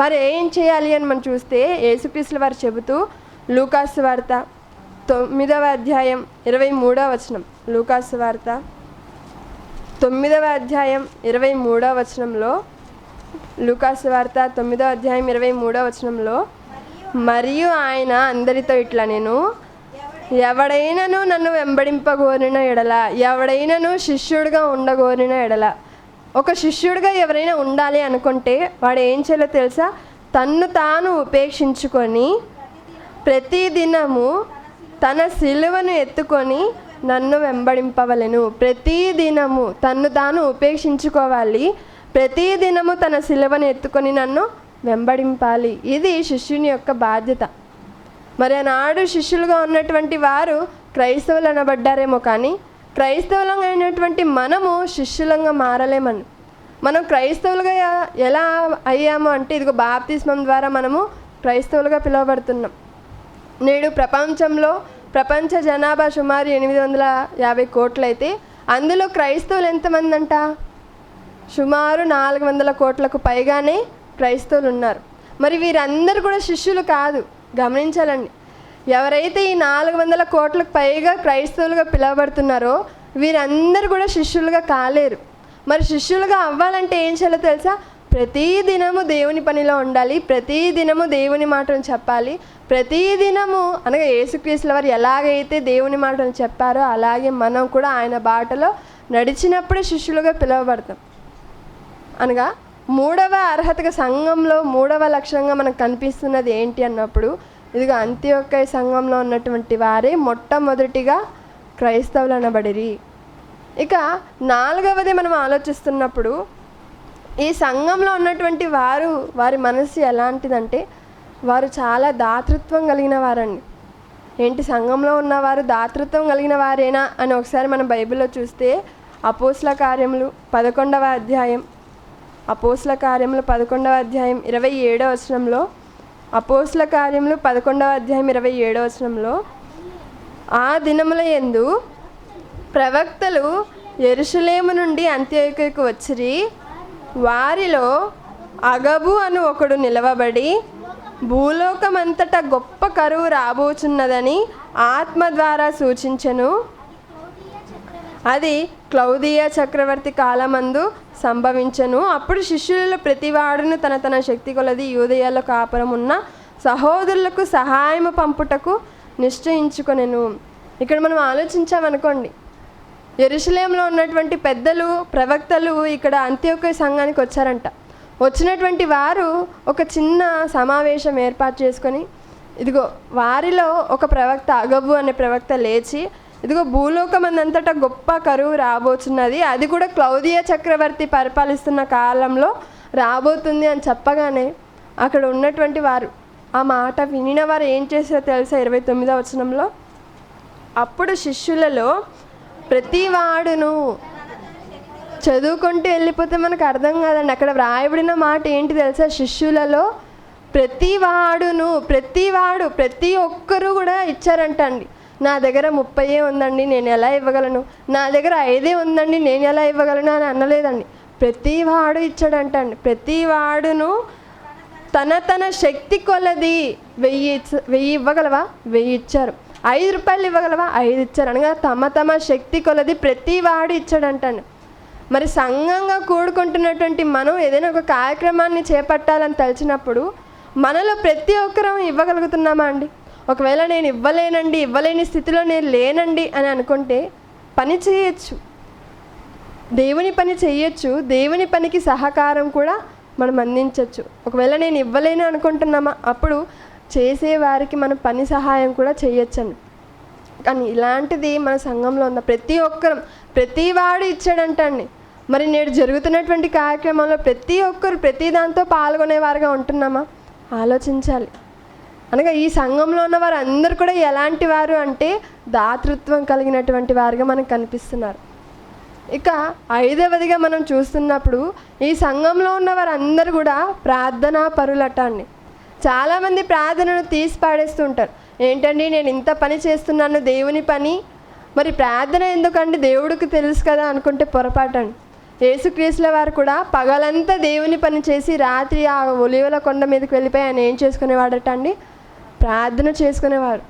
వారు ఏం చేయాలి అని మనం చూస్తే యేసుక్రీస్తుల వారు చెబుతూ లూకాసు వార్త 9వ అధ్యాయం 23వ వచనం, లూకాసు వార్త 9వ అధ్యాయం 23వ వచనంలో, లూకాసు వార్త 9వ అధ్యాయం 23వ వచనంలో, మరియు ఆయన అందరితో ఇట్లా, నేను ఎవడైనను నన్ను వెంబడింపగోరిన ఎడల, ఎవడైనను శిష్యుడిగా ఉండగోరిన ఎడల, ఒక శిష్యుడిగా ఎవరైనా ఉండాలి అనుకుంటే వాడు ఏం చేయాలో తెలుసా, తన్ను తాను ఉపేక్షించుకొని ప్రతి దినము తన సిలువను ఎత్తుకొని నన్ను వెంబడింపవలెను. ప్రతి దినము తన్ను తాను ఉపేక్షించుకోవాలి, ప్రతి దినము తన సిలువను ఎత్తుకొని నన్ను వెంబడింపాలి. ఇది శిష్యుని యొక్క బాధ్యత. మరి ఆనాడు శిష్యులుగా ఉన్నటువంటి వారు క్రైస్తవులు అనబడ్డారేమో, కానీ క్రైస్తవులంగా అయినటువంటి మనము శిష్యులంగా మారలేమని. మనం క్రైస్తవులుగా ఎలా అయ్యాము అంటే ఇదిగో బాప్తిస్మం ద్వారా మనము క్రైస్తవులుగా పిలువబడుతున్నాం. నేడు ప్రపంచ జనాభా సుమారు 850 కోట్లు అయితే అందులో క్రైస్తవులు ఎంతమంది అంట, సుమారు 400 కోట్లకు పైగానే క్రైస్తవులు ఉన్నారు. మరి వీరందరూ కూడా శిష్యులు కాదు, గమనించాలండి. ఎవరైతే ఈ 400 కోట్లకు పైగా క్రైస్తవులుగా పిలువబడుతున్నారో వీరందరూ కూడా శిష్యులుగా కాలేరు. మరి శిష్యులుగా అవ్వాలంటే ఏం చేయాలో తెలుసా, ప్రతి దినము దేవుని పనిలో ఉండాలి, ప్రతి దినము దేవుని మాటలు చెప్పాలి, ప్రతి దినము అనగా యేసుక్రీస్తుల వారు ఎలాగైతే దేవుని మాటలు చెప్పారో అలాగే మనం కూడా ఆయన బాటలో నడిచినప్పుడే శిష్యులుగా పిలువబడతాం. అనగా మూడవ అర్హతగా సంఘంలో మూడవ లక్షణంగా మనకు కనిపిస్తున్నది ఏంటి అన్నప్పుడు ఇదిగో అంత్యొక్కయ సంఘంలో ఉన్నటువంటి వారే మొట్టమొదటిగా క్రైస్తవులు అనబడిరి. ఇక నాలుగవది మనం ఆలోచిస్తున్నప్పుడు ఈ సంఘంలో ఉన్నటువంటి వారి మనసు ఎలాంటిదంటే వారు చాలా దాతృత్వం కలిగిన వారండి. ఏంటి, సంఘంలో ఉన్నవారు దాతృత్వం కలిగిన వారేనా అని ఒకసారి మనం బైబిల్లో చూస్తే అపోస్తల కార్యములు 11వ అధ్యాయం 27వ వచనంలో, అపోస్తల కార్యములు 11వ అధ్యాయం 27వ వచనంలో, ఆ దినముల యందు ప్రవక్తలు యెరూషలేము నుండి అంత్యొక్కయకు వచ్చిరి. వారిలో అగబు అను ఒకడు నిలవబడి భూలోకమంతటా గొప్ప కరువు రాబోచున్నదని ఆత్మ ద్వారా సూచించెను. అది క్లౌదియ చక్రవర్తి కాలమందు సంభవించెను. అప్పుడు శిష్యులలో ప్రతివాడును తన తన శక్తి కొలది యూదయలో కాపురం ఉన్న సహోదరులకు సహాయము పంపుటకు నిశ్చయించుకొనెను. ఇక్కడ మనం ఆలోచించామనుకోండి, యెరూషలేములో ఉన్నటువంటి పెద్దలు ప్రవక్తలు ఇక్కడ అంత్యొక్కయ సంఘానికి వచ్చారంట. వచ్చినటువంటి వారు ఒక చిన్న సమావేశం ఏర్పాటు చేసుకొని ఇదిగో వారిలో ఒక ప్రవక్త అగబు అనే ప్రవక్త లేచి ఇదిగో భూలోకమందంతటా గొప్ప కరువు రాబోతున్నది, అది కూడా క్లౌదియ చక్రవర్తి పరిపాలిస్తున్న కాలంలో రాబోతుంది అని చెప్పగానే అక్కడ ఉన్నటువంటి వారు ఆ మాట వినిన వారు ఏం చేశారో తెలుసా, 29వ వచనంలో, అప్పుడు శిష్యులలో ప్రతివాడును, చదువుకుంటూ వెళ్ళిపోతే మనకు అర్థం కాదండి, అక్కడ వ్రాయబడిన మాట ఏంటి తెలుసా, శిష్యులలో ప్రతివాడును, ప్రతి ఒక్కరు కూడా ఇచ్చారంటండి. నా దగ్గర 30 ఉందండి, నేను ఎలా ఇవ్వగలను, నా దగ్గర 5 ఉందండి, నేను ఎలా ఇవ్వగలను అని అనలేదండి. ప్రతివాడు ఇచ్చాడంటండి. ప్రతివాడును తన శక్తి కొలది 1000 ఇవ్వగలవా, 1000 ఇచ్చారు. 5 రూపాయలు ఇవ్వగలవా, 5 ఇచ్చారు. అనగా తమ శక్తి కొలది ప్రతివాడు ఇచ్చాడంటండి. మరి సంఘంగా కూడుకుంటున్నటువంటి మనం ఏదైనా ఒక కార్యక్రమాన్ని చేపట్టాలని తలిచినప్పుడు మనలో ప్రతి ఒక్కరం ఇవ్వగలుగుతున్నామా అండి? ఒకవేళ నేను ఇవ్వలేని స్థితిలో నేను లేనండి అని అనుకుంటే పని చేయొచ్చు, దేవుని పని చేయొచ్చు, దేవుని పనికి సహకారం కూడా మనం అందించవచ్చు. ఒకవేళ నేను ఇవ్వలేను అనుకుంటున్నామా, అప్పుడు చేసేవారికి మనం పని సహాయం కూడా చేయొచ్చండి. కానీ ఇలాంటిది మన సంఘంలో ఉందా? ప్రతివాడు ఇచ్చాడంటండి. మరి నేడు జరుగుతున్నటువంటి కార్యక్రమంలో ప్రతి ఒక్కరు ప్రతి దాంతో పాల్గొనేవారుగా ఉంటున్నామా? ఆలోచించాలి. అనగా ఈ సంఘంలో ఉన్న వారు అందరూ కూడా ఎలాంటి వారు అంటే దాతృత్వం కలిగినటువంటి వారుగా మనకు కనిపిస్తున్నారు. ఇక 5వదిగా మనం చూస్తున్నప్పుడు ఈ సంఘంలో ఉన్న వారందరూ కూడా ప్రార్థనా పరులట అండి. చాలామంది ప్రార్థనను తీసి పాడేస్తుంటారు. ఏంటండి నేను ఇంత పని చేస్తున్నాను దేవుని పని, మరి ప్రార్థన ఎందుకండి దేవుడికి తెలుసు కదా అనుకుంటే పొరపాటండి. యేసుక్రీస్తుల వారు కూడా పగలంతా దేవుని పని చేసి రాత్రి ఆ ఒలివల కొండ మీదకి వెళ్ళిపోయి ఆయన ఏం చేసుకునేవాడట అండి? ప్రార్థన చేసుకునేవారు.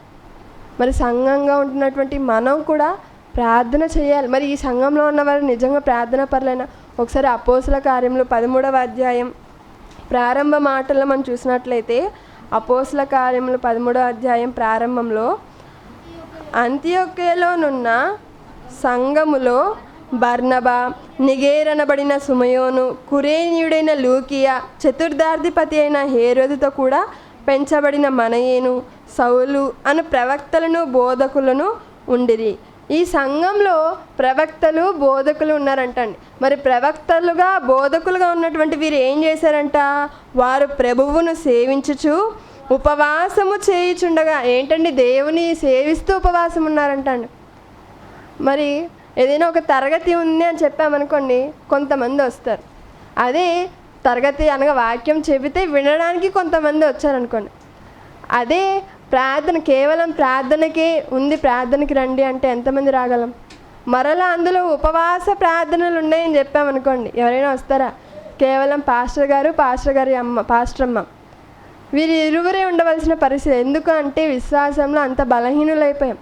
మరి సంఘంగా ఉంటున్నటువంటి మనం కూడా ప్రార్థన చేయాలి. మరి ఈ సంఘంలో ఉన్నవారు నిజంగా ప్రార్థన పరులైన ఒకసారి అపోస్తుల కార్యములు 13వ అధ్యాయం ప్రారంభ మాటల్లో మనం చూసినట్లయితే అపోస్తుల కార్యములు 13వ అధ్యాయం ప్రారంభంలో అంతియొక్కయలోనున్న సంఘములో బర్నబా, నిగేరనబడిన సుమయోను, కురేనీయుడైన లూకియా, చతుర్థాధిపతి అయిన హేరోదుతో కూడా పెంచబడిన మనయేను, సౌలు అను ప్రవక్తలను బోధకులను ఉండిరి. ఈ సంఘంలో ప్రవక్తలు బోధకులు ఉన్నారంటండి. మరి ప్రవక్తలుగా బోధకులుగా ఉన్నటువంటి వీరు ఏం చేశారంట? వారు ప్రభువును సేవించుచు ఉపవాసము చేయుచుండగా, ఏంటండి దేవుని సేవిస్తూ ఉపవాసం ఉన్నారంటండి. మరి ఏదైనా ఒక తరగతి ఉంది అని చెప్పామనుకోండి, కొంతమంది వస్తారు. అదే తరగతి అనగా వాక్యం చెబితే వినడానికి కొంతమంది వచ్చారనుకోండి. అదే ప్రార్థన కేవలం ప్రార్థనకే ఉంది, ప్రార్థనకి రండి అంటే ఎంతమంది రాగలం? మరలా అందులో ఉపవాస ప్రార్థనలు ఉన్నాయని చెప్పామనుకోండి, ఎవరైనా వస్తారా? కేవలం పాస్టర్ గారి అమ్మ, పాస్టర్ అమ్మ, వీరు ఇరువురే ఉండవలసిన పరిస్థితి. ఎందుకు అంటే విశ్వాసంలో అంత బలహీనులైపోయాం.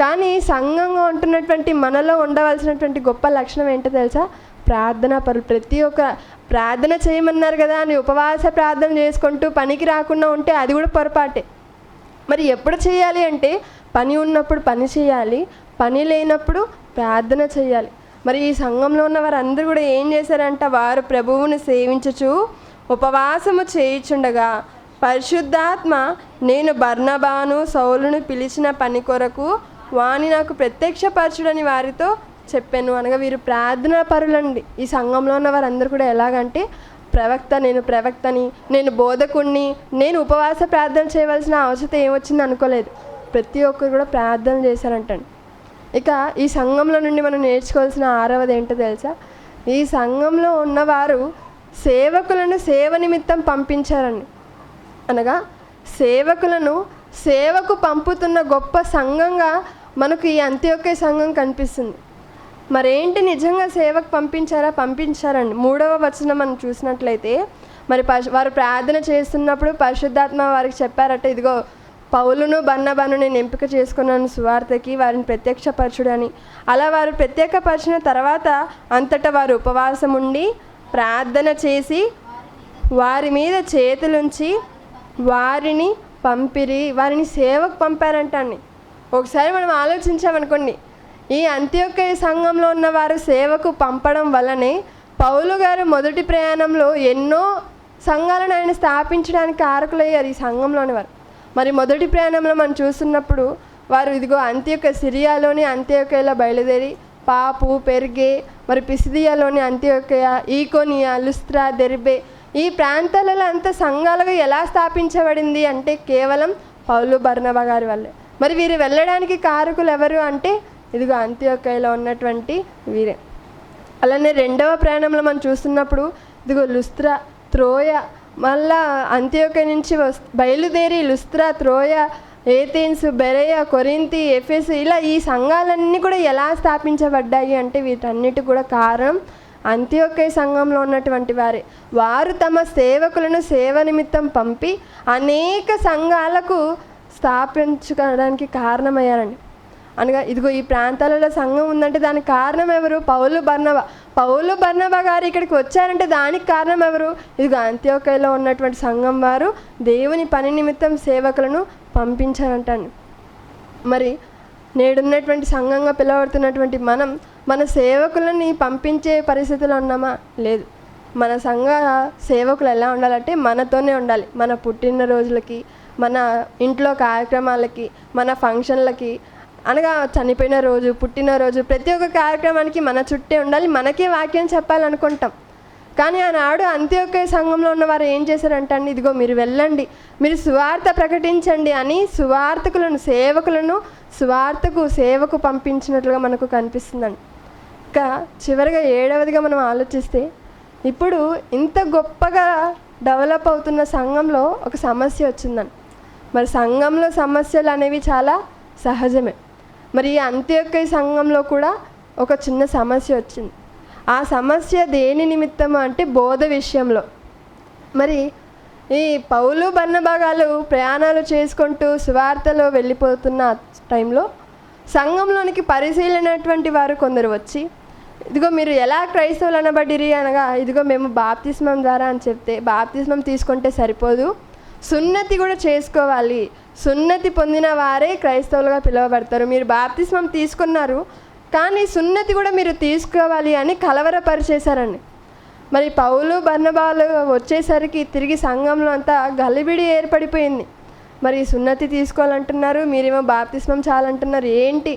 కానీ సంఘంగా ఉంటున్నటువంటి మనలో ఉండవలసినటువంటి గొప్ప లక్షణం ఏంటో తెలుసా? ప్రార్థన పరులు. ప్రతి ఒక్క ప్రార్థన చేయమన్నారు కదా అని ఉపవాస ప్రార్థన చేసుకుంటూ పనికి రాకుండా ఉంటే అది కూడా పొరపాటే. మరి ఎప్పుడు చేయాలి అంటే పని ఉన్నప్పుడు పని చేయాలి, పని లేనప్పుడు ప్రార్థన చేయాలి. మరి ఈ సంఘంలో ఉన్న వారందరూ కూడా ఏం చేశారంట? వారు ప్రభువును సేవించుచు ఉపవాసము చేయుచుండగా పరిశుద్ధాత్మ నేను బర్నబాను సౌలును పిలిచిన పని కొరకు వాని నాకు ప్రత్యక్షపరచుడని వారితో చెప్పాను. అనగా వీరు ప్రార్థనా పరులండి. ఈ సంఘంలో ఉన్న వారందరూ కూడా ఎలాగంటే నేను ప్రవక్తని, నేను బోధకుణ్ణి, నేను ఉపవాస ప్రార్థన చేయవలసిన అవసరం ఏమొచ్చింది అనుకోలేదు. ప్రతి ఒక్కరు కూడా ప్రార్థన చేశారంటండి. ఇక ఈ సంఘంలో నుండి మనం నేర్చుకోవాల్సిన 6వది ఏంటో తెలుసా? ఈ సంఘంలో ఉన్నవారు సేవకులను సేవ నిమిత్తం పంపించారండి. అనగా సేవకులను సేవకు పంపుతున్న గొప్ప సంఘంగా మనకు ఈ అంత్యోక్య సంఘం కనిపిస్తుంది. మరేంటి నిజంగా సేవకు పంపించారండి. 3వ వచనం మనం చూసినట్లయితే మరి వారు ప్రార్థన చేస్తున్నప్పుడు పరిశుద్ధాత్మ వారికి చెప్పారట, ఇదిగో పౌలును బర్నబాను నేను ఎంపిక చేసుకున్నాను సువార్తకి, వారిని ప్రత్యక్షపరచుడని. అలా వారు ప్రత్యేకపరిచిన తర్వాత అంతటా వారు ఉపవాసం ఉండి ప్రార్థన చేసి వారి మీద చేతులుంచి వారిని పంపిరి, వారిని సేవకు పంపారంటండి. ఒకసారి మనం ఆలోచించామనుకోండి, ఈ అంత్యోక్య సంఘంలో ఉన్న వారు సేవకు పంపడం వల్లనే పౌలు గారు మొదటి ప్రయాణంలో ఎన్నో సంఘాలను ఆయన స్థాపించడానికి కారకులయ్యారు ఈ సంఘంలోని వారు. మరి మొదటి ప్రయాణంలో మనం చూస్తున్నప్పుడు వారు ఇదిగో సిరియాలోని అంత్యోక్యలో బయలుదేరి పాపు, పెర్గే, మరి పిసిదియాలోని అంత్యోక్య, ఈకోనియా, లుస్త్రా, దెర్బే ఈ ప్రాంతాలలో అంత సంఘాలుగా ఎలా స్థాపించబడింది అంటే కేవలం పౌలు బర్నబా గారి వల్లే. మరి వీరు వెళ్ళడానికి కారకులు ఎవరు అంటే ఇదిగో అంత్యోక్యలో ఉన్నటువంటి వీరే. అలానే 2వ ప్రయాణంలో మనం చూస్తున్నప్పుడు ఇదిగో లుస్త్రా, త్రోయ, మళ్ళా అంత్యోక్య నుంచి బయలుదేరి లుస్త్రా, త్రోయ, ఏథెన్స్, బెరయ, కొరింథీ, ఎఫెసు ఇలా ఈ సంఘాలన్నీ కూడా ఎలా స్థాపించబడ్డాయి అంటే వీటన్నిటి కూడా కారణం అంత్యోక్య సంఘంలో ఉన్నటువంటి వారు తమ సేవకులను సేవ నిమిత్తం పంపి అనేక సంఘాలకు స్థాపించుకోవడానికి కారణమయ్యారండి. అనగా ఇదిగో ఈ ప్రాంతాలలో సంఘం ఉందంటే దానికి కారణం ఎవరు? పౌలు బర్నబా గారు ఇక్కడికి వచ్చారంటే దానికి కారణం ఎవరు? ఇదిగో అంత్యోక్యలో ఉన్నటువంటి సంఘం వారు దేవుని పని నిమిత్తం సేవకులను పంపించారంటండి. మరి నేడున్నటువంటి సంఘంగా పిలువబడుతున్నటువంటి మన సేవకులని పంపించే పరిస్థితులు ఉన్నామా? లేదు. మన సంఘ సేవకులు ఎలా ఉండాలంటే మనతోనే ఉండాలి. మన పుట్టినరోజులకి, మన ఇంట్లో కార్యక్రమాలకి, మన ఫంక్షన్లకి, అనగా చనిపోయిన రోజు, పుట్టినరోజు, ప్రతి ఒక్క కార్యక్రమానికి మన చుట్టే ఉండాలి. మనకే వాక్యం చెప్పాలనుకుంటాం. కానీ ఆనాడు అంత్యోక్య సంఘంలో ఉన్నవారు ఏం చేశారంటే అండి, ఇదిగో మీరు వెళ్ళండి, మీరు సువార్త ప్రకటించండి అని సువార్తకులను సేవకు పంపించినట్లుగా మనకు కనిపిస్తుందండి. ఇంకా చివరిగా 7వదిగా మనం ఆలోచిస్తే, ఇప్పుడు ఇంత గొప్పగా డెవలప్ అవుతున్న సంఘంలో ఒక సమస్య వచ్చిందండి. మరి సంఘంలో సమస్యలు అనేవి చాలా సహజమే. మరి ఈ అంత్యోక్య సంఘంలో కూడా ఒక చిన్న సమస్య వచ్చింది. ఆ సమస్య దేని నిమిత్తము అంటే బోధ విషయంలో. మరి ఈ పౌలు బర్నబాగాలు ప్రయాణాలు చేసుకుంటూ సువార్తలో వెళ్ళిపోతున్న టైంలో సంఘంలోనికి పరిశీలనటువంటి వారు కొందరు వచ్చి, ఇదిగో మీరు ఎలా క్రైస్తవులు అనబడిరి అనగా, ఇదిగో మేము బాప్తిస్మం ద్వారా అని చెప్తే, బాప్తిస్మం తీసుకుంటే సరిపోదు, సున్నతి కూడా చేసుకోవాలి, సున్నతి పొందిన వారే క్రైస్తవులుగా పిలువబడతారు, మీరు బాప్తిస్మం తీసుకున్నారు కానీ సున్నతి కూడా మీరు తీసుకోవాలి అని కలవరపరిచేశారండి. మరి పౌలు బర్నబాలు వచ్చేసరికి తిరిగి సంఘంలో అంతా గలిబిడి ఏర్పడిపోయింది. మరి సున్నతి తీసుకోవాలంటున్నారు, మీరేమో బాప్తిస్మం చాలంటున్నారు, ఏంటి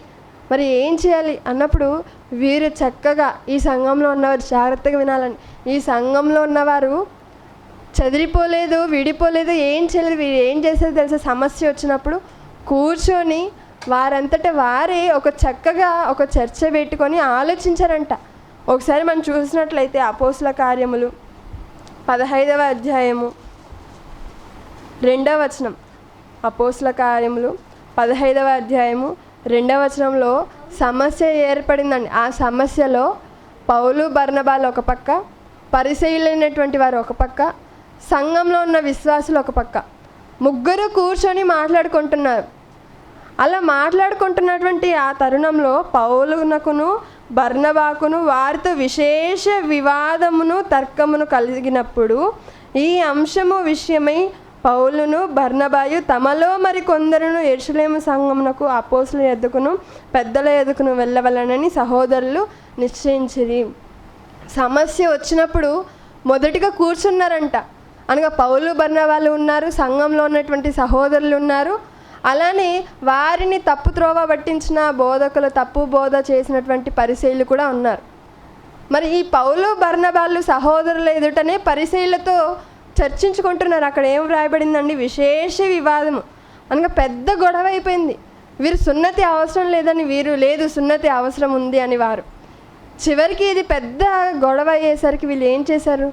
మరి ఏం చేయాలి అన్నప్పుడు వీరు చక్కగా, ఈ సంఘంలో ఉన్నవారు జాగ్రత్తగా వినాలని, ఈ సంఘంలో ఉన్నవారు చెదిరిపోలేదు, విడిపోలేదు, ఏం చేయలేదు. వీరు ఏం చేసేది తెలుసా, సమస్య వచ్చినప్పుడు కూర్చొని వారంతట వారే చక్కగా ఒక చర్చ పెట్టుకొని ఆలోచించారంట. ఒకసారి మనం చూసినట్లయితే అపోస్తుల కార్యములు 15వ అధ్యాయము 2వ వచనం. అపోస్తుల కార్యములు 15వ అధ్యాయము 2వ వచనంలో సమస్య ఏర్పడిందండి. ఆ సమస్యలో పౌలు బర్నబాలు ఒక పక్క, పరిశీలైనటువంటి వారు ఒక పక్క, సంఘంలో ఉన్న విశ్వాసులు ఒక పక్క, ముగ్గురు కూర్చొని మాట్లాడుకుంటున్నారు. అలా మాట్లాడుకుంటున్నటువంటి ఆ తరుణంలో పౌలునకును బర్నబాకును వారితో విశేష వివాదమును తర్కమును కలిగినప్పుడు ఈ అంశము విషయమై పౌలును బర్నబాయు తమలో మరి కొందరును యెరూషలేము సంఘమునకు అపోస్తలుల యొద్దకును పెద్దల యొద్దకును వెళ్ళవలనని సహోదరులు నిశ్చయించిరి. సమస్య వచ్చినప్పుడు మొదటిగా కూర్చున్నారంట. అనగా పౌలు బర్నబాలు ఉన్నారు, సంఘంలో ఉన్నటువంటి సహోదరులు ఉన్నారు, అలానే వారిని తప్పు త్రోవ పట్టించిన బోధకులు, తప్పు బోధ చేసినటువంటి పరిసయ్యులు కూడా ఉన్నారు. మరి ఈ పౌలు బర్నబాలు సహోదరుల ఎదుటనే పరిసయ్యులతో చర్చించుకుంటున్నారు. అక్కడ ఏం వ్రాయబడిందండి, విశేష వివాదము అనగా పెద్ద గొడవ అయిపోయింది. వీరు సున్నతి అవసరం లేదని, వీరు లేదు సున్నతి అవసరం ఉంది అని వారు. చివరికి ఇది పెద్ద గొడవ అయ్యేసరికి వీళ్ళు ఏం చేశారు,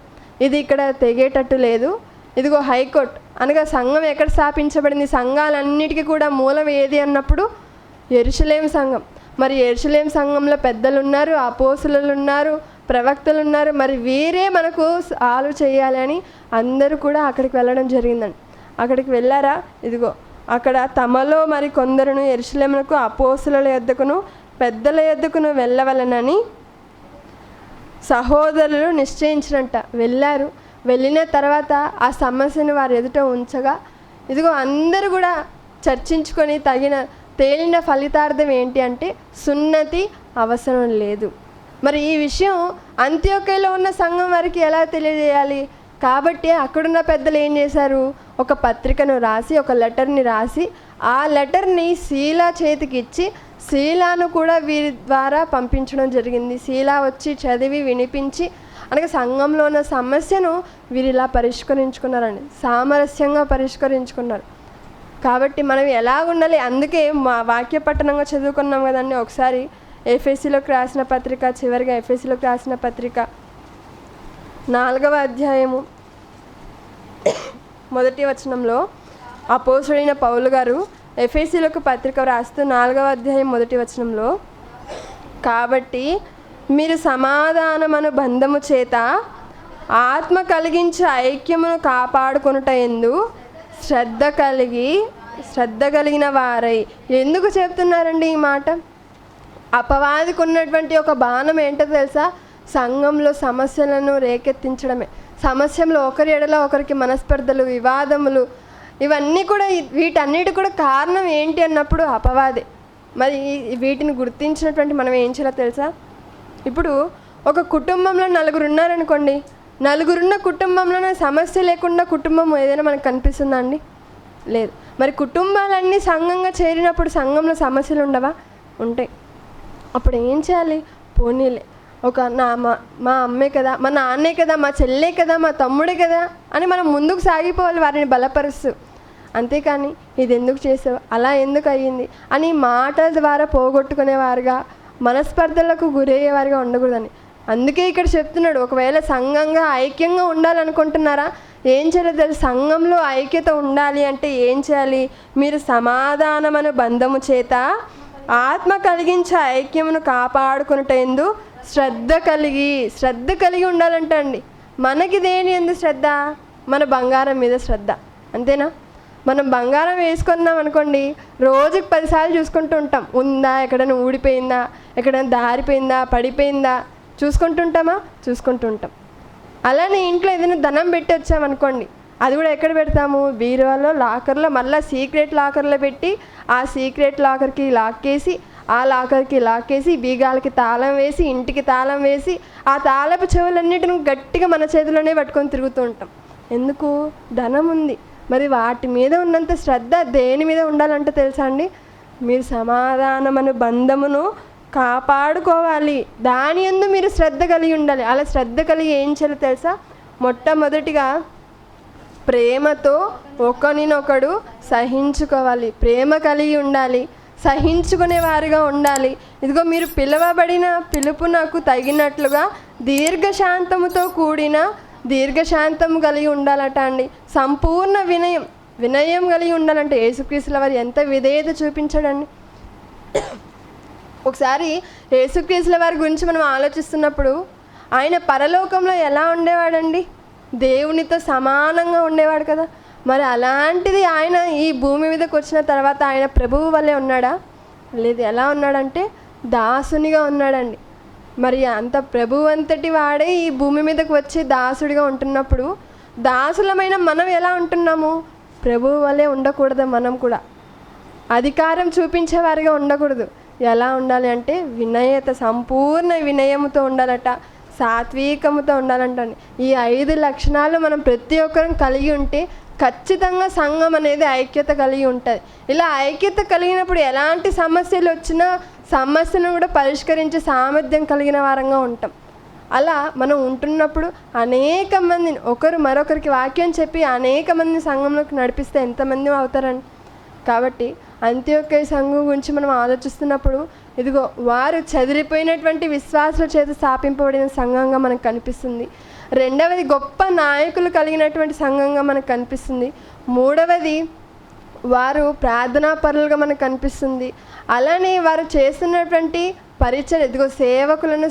ఇది ఇక్కడ తెగేటట్టు లేదు, ఇదిగో హైకోర్టు అనగా సంఘం ఎక్కడ స్థాపించబడింది, సంఘాలన్నిటికీ కూడా మూలం ఏది అన్నప్పుడు యెరూషలేము సంఘం. మరి యెరూషలేము సంఘంలో పెద్దలు ఉన్నారు, అపోస్తలులు ఉన్నారు, ప్రవక్తలు ఉన్నారు, మరి వీరే మనకు సాల్వ్ చేయాలి అని అందరూ కూడా అక్కడికి వెళ్ళడం జరిగిందండి. అక్కడికి వెళ్ళారా, ఇదిగో అక్కడ తమలో మరి కొందరును యెరూషలేమునకు అపోస్తలుల యొద్దకును పెద్దల యొద్దకును వెళ్ళవలనని సహోదరులు నిశ్చయించినట్ట. వెళ్ళారు. వెళ్ళిన తర్వాత ఆ సమస్యను వారి ఎదుట ఉంచగా, ఇదిగో అందరూ కూడా చర్చించుకొని తేలిన ఫలితార్థం ఏంటి అంటే సున్నతి అవసరం లేదు. మరి ఈ విషయం అంత్యోక్యలో ఉన్న సంఘం వారికి ఎలా తెలియజేయాలి కాబట్టి అక్కడున్న పెద్దలు ఏం చేశారు, ఒక పత్రికను రాసి, ఒక లెటర్ని రాసి, ఆ లెటర్ని శీలా చేతికి ఇచ్చి శీలాను కూడా వీరి ద్వారా పంపించడం జరిగింది. శీలా వచ్చి చదివి వినిపించి, అనగా సంఘంలో ఉన్న సమస్యను వీరు ఇలా పరిష్కరించుకున్నారండి, సామరస్యంగా పరిష్కరించుకున్నారు. కాబట్టి మనం ఎలా ఉండాలి, అందుకే మా వాక్య పట్టణంగా చదువుకున్నాం కదండి. ఒకసారి ఎఫెసీలోకి రాసిన పత్రిక, చివరిగా ఎఫెసీలోకి రాసిన పత్రిక 4వ అధ్యాయము 1వ వచనంలో అపోస్తలుడైన పౌలు గారు ఎఫెసీలకు పత్రిక రాస్తూ 4వ అధ్యాయం 1వ వచనంలో, కాబట్టి మీరు సమాధానమను బంధము చేత ఆత్మ కలిగించే ఐక్యమును కాపాడుకొనుట యందు శ్రద్ధ కలిగిన వారై. ఎందుకు చెప్తున్నారండి ఈ మాట? అపవాదికి ఉన్నటువంటి ఒక బాణం ఏంటో తెలుసా, సంఘంలో సమస్యలను రేకెత్తించడమే. సమస్యలో ఒకరి ఎడల ఒకరికి మనస్పర్ధలు, వివాదములు, ఇవన్నీ కూడా, వీటన్నిటి కూడా కారణం ఏంటి అన్నప్పుడు అపవాదే. మరి వీటిని గుర్తించినటువంటి మనం ఏం చేయాలో తెలుసా, ఇప్పుడు ఒక కుటుంబంలో 4 ఉన్నారనుకోండి, 4 ఉన్న కుటుంబంలోనే సమస్య లేకుండా కుటుంబం ఏదైనా మనకు కనిపిస్తుందా అండి? లేదు. మరి కుటుంబాలన్నీ సంఘంగా చేరినప్పుడు సంఘంలో సమస్యలు ఉండవా? ఉంటాయి. అప్పుడు ఏం చేయాలి, పోనీలే మా అమ్మే కదా, మా నాన్నే కదా, మా చెల్లే కదా, మా తమ్ముడే కదా అని మనం ముందుకు సాగిపోవాలి వారిని బలపరుస్తూ. అంతేకాని ఇది ఎందుకు చేసావు, అలా ఎందుకు అయ్యింది అని మాటల ద్వారా పోగొట్టుకునేవారుగా, మనస్పర్ధలకు గురయ్యేవారుగా ఉండకూడదని. అందుకే ఇక్కడ చెప్తున్నాడు, ఒకవేళ సంఘంగా ఐక్యంగా ఉండాలనుకుంటున్నారా, ఏం చేయాలో తెలుసు. సంఘంలో ఐక్యత ఉండాలి అంటే ఏం చేయాలి? మీరు సమాధానమను బంధము చేత ఆత్మ కలిగించే ఐక్యమును కాపాడుకునేటందు శ్రద్ధ కలిగి ఉండాలంట అండి. మనకి దేని ఎందు శ్రద్ధ? మన బంగారం మీద శ్రద్ధ. అంతేనా? మనం బంగారం వేసుకున్నాం అనుకోండి, రోజుకి 10 సార్లు చూసుకుంటూ ఉంటాం. ఉందా, ఎక్కడైనా ఊడిపోయిందా, ఎక్కడైనా దారిపోయిందా, పడిపోయిందా చూసుకుంటుంటామా? చూసుకుంటుంటాం. అలానే ఇంట్లో ఏదైనా ధనం పెట్టి వచ్చామనుకోండి, అది కూడా ఎక్కడ పెడతాము? బీరువాలో, లాకర్లో, మళ్ళీ సీక్రెట్ లాకర్లో పెట్టి ఆ సీక్రెట్ లాకర్కి లాక్కేసి, ఆ లాకర్కి లాక్కేసి, బీగాలకి తాళం వేసి, ఇంటికి తాళం వేసి, ఆ తాళపు చెవులన్నిటిని గట్టిగా మన చేతిలోనే పట్టుకొని తిరుగుతూ ఉంటాం. ఎందుకు? ధనం ఉంది. మరి వాటి మీద ఉన్నంత శ్రద్ధ దేని మీద ఉండాలంటే తెలుసా అండి? మీరు సమాధానమను బంధమును కాపాడుకోవాలి, దాని యందు మీరు శ్రద్ధ కలిగి ఉండాలి. అలా శ్రద్ధ కలిగి ఏం చేయాలో తెలుసా? మొట్టమొదటిగా ప్రేమతో ఒకరినొకడు సహించుకోవాలి, ప్రేమ కలిగి ఉండాలి, సహించుకునేవారుగా ఉండాలి. ఇదిగో మీరు పిలువబడిన పిలుపునకు తగినట్లుగా దీర్ఘశాంతము కలిగి ఉండాలట అండి. సంపూర్ణ వినయం కలిగి ఉండాలంటే యేసుక్రీస్తుల వారు ఎంత విధేయత చూపించాడండి. ఒకసారి యేసుక్రీస్తుల వారి గురించి మనం ఆలోచిస్తున్నప్పుడు, ఆయన పరలోకంలో ఎలా ఉండేవాడండి? దేవునితో సమానంగా ఉండేవాడు కదా. మరి అలాంటిది ఆయన ఈ భూమి మీదకి వచ్చిన తర్వాత ఆయన ప్రభువు వల్లే ఉన్నాడా? లేదు. ఎలా ఉన్నాడంటే దాసునిగా ఉన్నాడండి. మరి అంత ప్రభువు అంతటి వాడే ఈ భూమి మీదకి వచ్చి దాసుడిగా ఉంటున్నప్పుడు, దాసులమైన మనం ఎలా ఉంటున్నాము? ప్రభువు వల్లే ఉండకూడదు. మనం కూడా అధికారం చూపించేవారిగా ఉండకూడదు. ఎలా ఉండాలి అంటే వినయత, సంపూర్ణ వినయముతో ఉండాలట, సాత్వికముతో ఉండాలంటండి. ఈ 5 లక్షణాలు మనం ప్రతి ఒక్కరం కలిగి ఉంటే ఖచ్చితంగా సంఘం అనేది ఐక్యత కలిగి ఉంటుంది. ఇలా ఐక్యత కలిగినప్పుడు ఎలాంటి సమస్యలు వచ్చినా సమస్యను కూడా పరిష్కరించే సామర్థ్యం కలిగిన వారంగా ఉంటాం. అలా మనం ఉంటున్నప్పుడు అనేక మందిని, ఒకరు మరొకరికి వాక్యం చెప్పి అనేక మందిని సంఘంలోకి నడిపిస్తే ఎంతమంది అవుతారండి. కాబట్టి అంత్యోక్య సంఘం గురించి మనం ఆలోచిస్తున్నప్పుడు, ఇదిగో వారు చెదిరిపోయినటువంటి విశ్వాసుల చేత స్థాపింపబడిన సంఘంగా మనకు కనిపిస్తుంది. రెండవది గొప్ప నాయకులు కలిగినటువంటి సంఘంగా మనకు కనిపిస్తుంది. మూడవది వారు ప్రార్థనా పరులుగా మనకు కనిపిస్తుంది. అలానే వారు చేస్తున్నటువంటి పరిచయం, ఇదిగో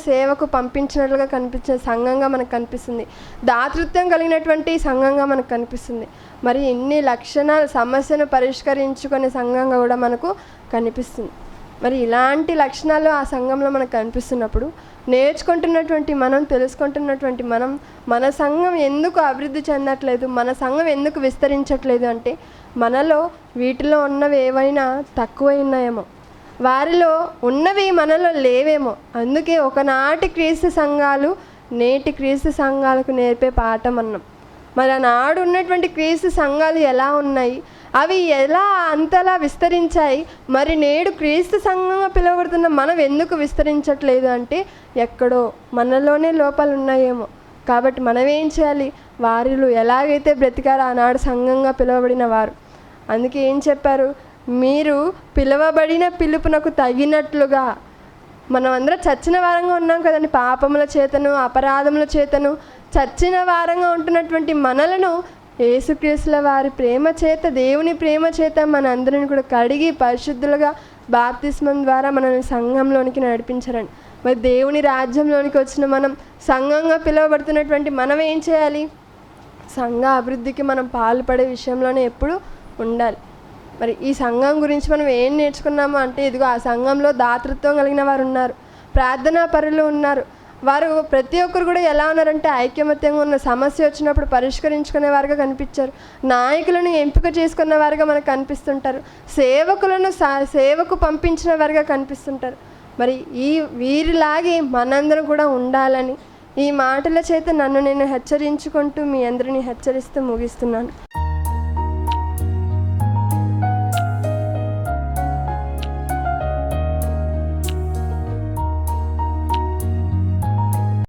సేవకు పంపించినట్లుగా కనిపించే సంఘంగా మనకు కనిపిస్తుంది. దాతృత్వం కలిగినటువంటి సంఘంగా మనకు కనిపిస్తుంది. మరి ఇన్ని లక్షణాలు, సమస్యను పరిష్కరించుకునే సంఘంగా కూడా మనకు కనిపిస్తుంది. మరి ఇలాంటి లక్షణాలు ఆ సంఘంలో మనకు కనిపిస్తున్నప్పుడు, నేర్చుకుంటున్నటువంటి మనం, తెలుసుకుంటున్నటువంటి మనం, మన సంఘం ఎందుకు అభివృద్ధి చెందట్లేదు, మన సంఘం ఎందుకు విస్తరించట్లేదు అంటే మనలో వీటిలో ఉన్నవి ఏవైనా తక్కువై ఉన్నాయేమో, వారిలో ఉన్నవి మనలో లేవేమో. అందుకే ఒకనాటి క్రీస్తు సంఘాలు నేటి క్రీస్తు సంఘాలకు నేర్పే పాఠం అన్నాం. మరి ఆనాడు ఉన్నటువంటి క్రీస్తు సంఘాలు ఎలా ఉన్నాయి, అవి ఎలా అంతలా విస్తరించాయి, మరి నేడు క్రీస్తు సంఘంగా పిలువబడుతున్న మనం ఎందుకు విస్తరించట్లేదు అంటే ఎక్కడో మనలోనే లోపాలు ఉన్నాయేమో. కాబట్టి మనం ఏం చేయాలి? వారిలో ఎలాగైతే బ్రతికారో ఆనాడు సంఘంగా పిలువబడిన వారు, అందుకే ఏం చెప్పారు? మీరు పిలువబడిన పిలుపునకు తగినట్లుగా. మనం అందరం చచ్చిన వారంగా ఉన్నాం కదండి, పాపముల చేతను అపరాధముల చేతను చచ్చిన వారంగా ఉంటున్నటువంటి మనలను యేసుక్రీస్తుల వారి ప్రేమ చేత, దేవుని ప్రేమ చేత మన అందరిని కూడా కడిగి పరిశుద్ధులుగా బాప్తిస్మం ద్వారా మనల్ని సంఘంలోనికి నడిపించారండి. మరి దేవుని రాజ్యంలోనికి వచ్చిన మనం, సంఘంగా పిలువబడుతున్నటువంటి మనం ఏం చేయాలి? సంఘ అభివృద్ధికి మనం పాల్పడే విషయంలోనే ఎప్పుడు ఉండాలి. మరి ఈ సంఘం గురించి మనం ఏం నేర్చుకున్నాము అంటే, ఇదిగో ఆ సంఘంలో దాతృత్వం కలిగిన వారు ఉన్నారు, ప్రార్థనా పరులు ఉన్నారు. వారు ప్రతి ఒక్కరు కూడా ఎలా ఉన్నారంటే ఐకమత్యంగా ఉన్న, సమస్య వచ్చినప్పుడు పరిష్కరించుకునే వారుగా కనిపించారు. నాయకులను ఎంపిక చేసుకున్న వారుగా మనకు కనిపిస్తుంటారు. సేవకు పంపించిన వారుగా కనిపిస్తుంటారు. మరి వీరిలాగే మనందరం కూడా ఉండాలని ఈ మాటల చేత నన్ను నేను హెచ్చరించుకుంటూ మీ అందరినీ హెచ్చరిస్తూ ముగిస్తున్నాను.